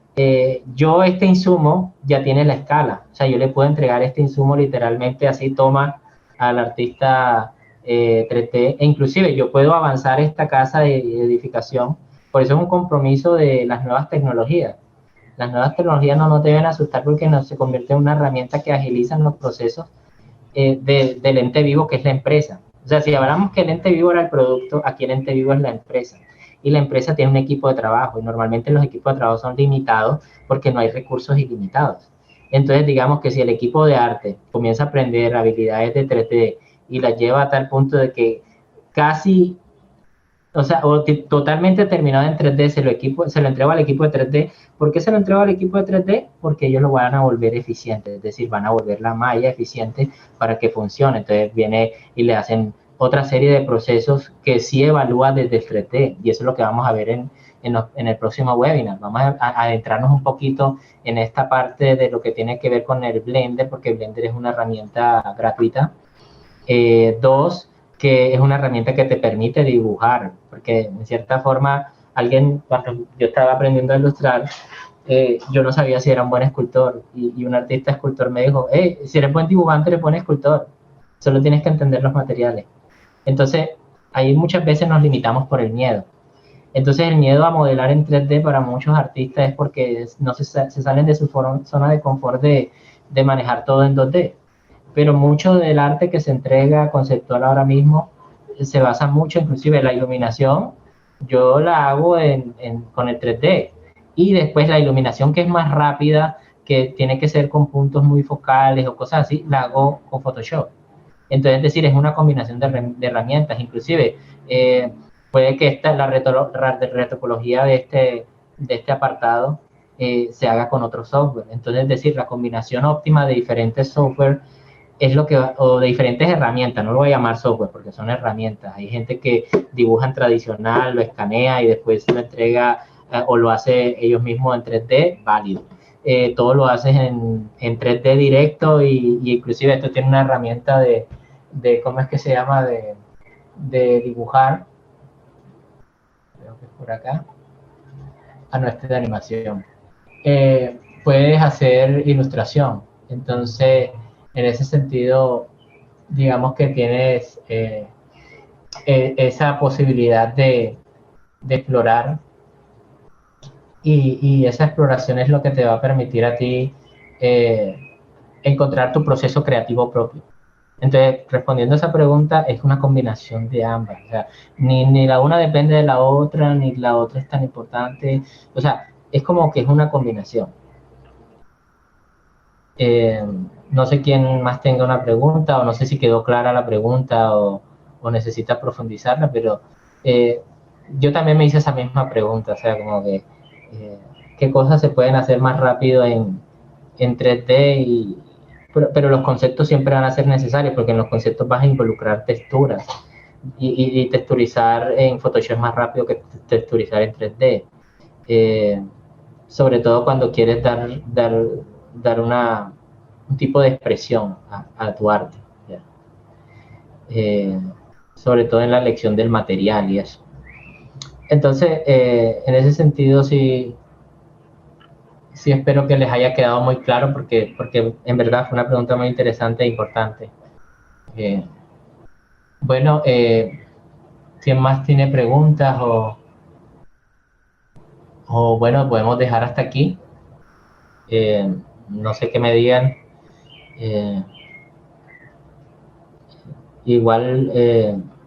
yo este insumo ya tiene la escala, o sea, yo le puedo entregar este insumo literalmente así, toma al artista 3D, e inclusive yo puedo avanzar esta casa de edificación, por eso es un compromiso de las nuevas tecnologías. Las nuevas tecnologías no nos deben asustar porque se convierte en una herramienta que agiliza los procesos del ente vivo, que es la empresa. O sea, si hablamos que el ente vivo era el producto, aquí el ente vivo es la empresa. Y la empresa tiene un equipo de trabajo y normalmente los equipos de trabajo son limitados porque no hay recursos ilimitados. Entonces, digamos que si el equipo de arte comienza a aprender habilidades de 3D y las lleva a tal punto de que casi O sea, totalmente terminado en 3D, se lo entrego al equipo de 3D. ¿Por qué se lo entrego al equipo de 3D? Porque ellos lo van a volver eficiente, es decir, van a volver la malla eficiente para que funcione. Entonces viene y le hacen otra serie de procesos que sí evalúa desde el 3D, y eso es lo que vamos a ver en el próximo webinar. Vamos a adentrarnos un poquito en esta parte de lo que tiene que ver con el Blender, porque Blender es una herramienta gratuita. Dos, que es una herramienta que te permite dibujar, porque en cierta forma, cuando yo estaba aprendiendo a ilustrar, yo no sabía si era un buen escultor, y un artista escultor me dijo, hey, si eres buen dibujante, eres buen escultor, solo tienes que entender los materiales. Entonces, ahí muchas veces nos limitamos por el miedo. Entonces, el miedo a modelar en 3D para muchos artistas es porque no se salen de su zona de confort de manejar todo en 2D. Pero mucho del arte que se entrega conceptual ahora mismo se basa mucho, inclusive la iluminación, yo la hago con el 3D, y después la iluminación que es más rápida, que tiene que ser con puntos muy focales o cosas así, la hago con Photoshop. Entonces, es decir, es una combinación de herramientas, inclusive puede que la retopología de este apartado se haga con otro software. Entonces, es decir, la combinación óptima de diferentes software es lo que, o de diferentes herramientas, no lo voy a llamar software porque son herramientas. Hay gente que dibuja en tradicional, lo escanea y después lo entrega o lo hace ellos mismos en 3D, válido. Todo lo haces en 3D directo, y inclusive esto tiene una herramienta ¿cómo es que se llama? De dibujar. Creo que es por acá. Ah, no, este es de animación. Puedes hacer ilustración. Entonces, en ese sentido, digamos que tienes esa posibilidad de explorar, y esa exploración es lo que te va a permitir a ti eh, encontrar tu proceso creativo propio. Entonces, respondiendo a esa pregunta, es una combinación de ambas. O sea, ni la una depende de la otra, ni la otra es tan importante. O sea, es como que es una combinación. Eh, no sé quién más tenga una pregunta, o no sé si quedó clara la pregunta, o necesita profundizarla, pero eh, yo también me hice esa misma pregunta, o sea, como que eh, qué cosas se pueden hacer más rápido en 3D, pero los conceptos siempre van a ser necesarios, porque en los conceptos vas a involucrar texturas, y texturizar en Photoshop es más rápido que texturizar en 3D. Eh, Sobre todo cuando quieres dar un tipo de expresión a tu arte, ¿ya? Eh, Sobre todo en la elección del material y eso. Entonces, en ese sentido, sí, sí espero que les haya quedado muy claro, porque en verdad fue una pregunta muy interesante e importante. Eh, bueno, ¿quién más tiene preguntas? O bueno, podemos dejar hasta aquí. Eh, no sé qué me digan. Eh, Igual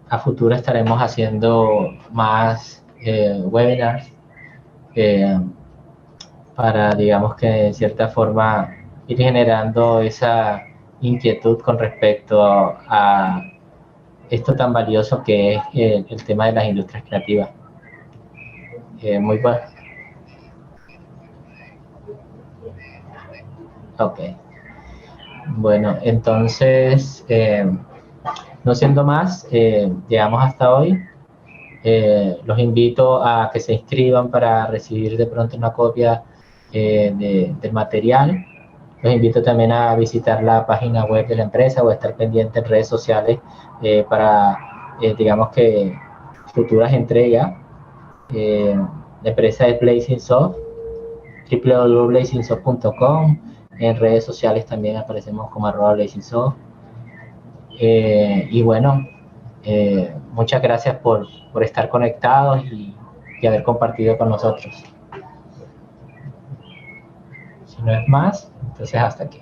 a futuro estaremos haciendo más webinars eh, para, digamos que de cierta forma, ir generando esa inquietud con respecto a esto tan valioso que es el tema de las industrias creativas. Muy bueno. Ok. Bueno, entonces, no siendo más, llegamos hasta hoy. Los invito a que se inscriban para recibir de pronto una copia del material. Los invito también a visitar la página web de la empresa, o a estar pendiente en redes sociales para, digamos que, futuras entregas. La empresa es Blazing Soft, www.blazingsoft.com. En redes sociales también aparecemos como @blazingsoft. Y bueno, muchas gracias por estar conectados y haber compartido con nosotros. Si no es más, entonces hasta aquí.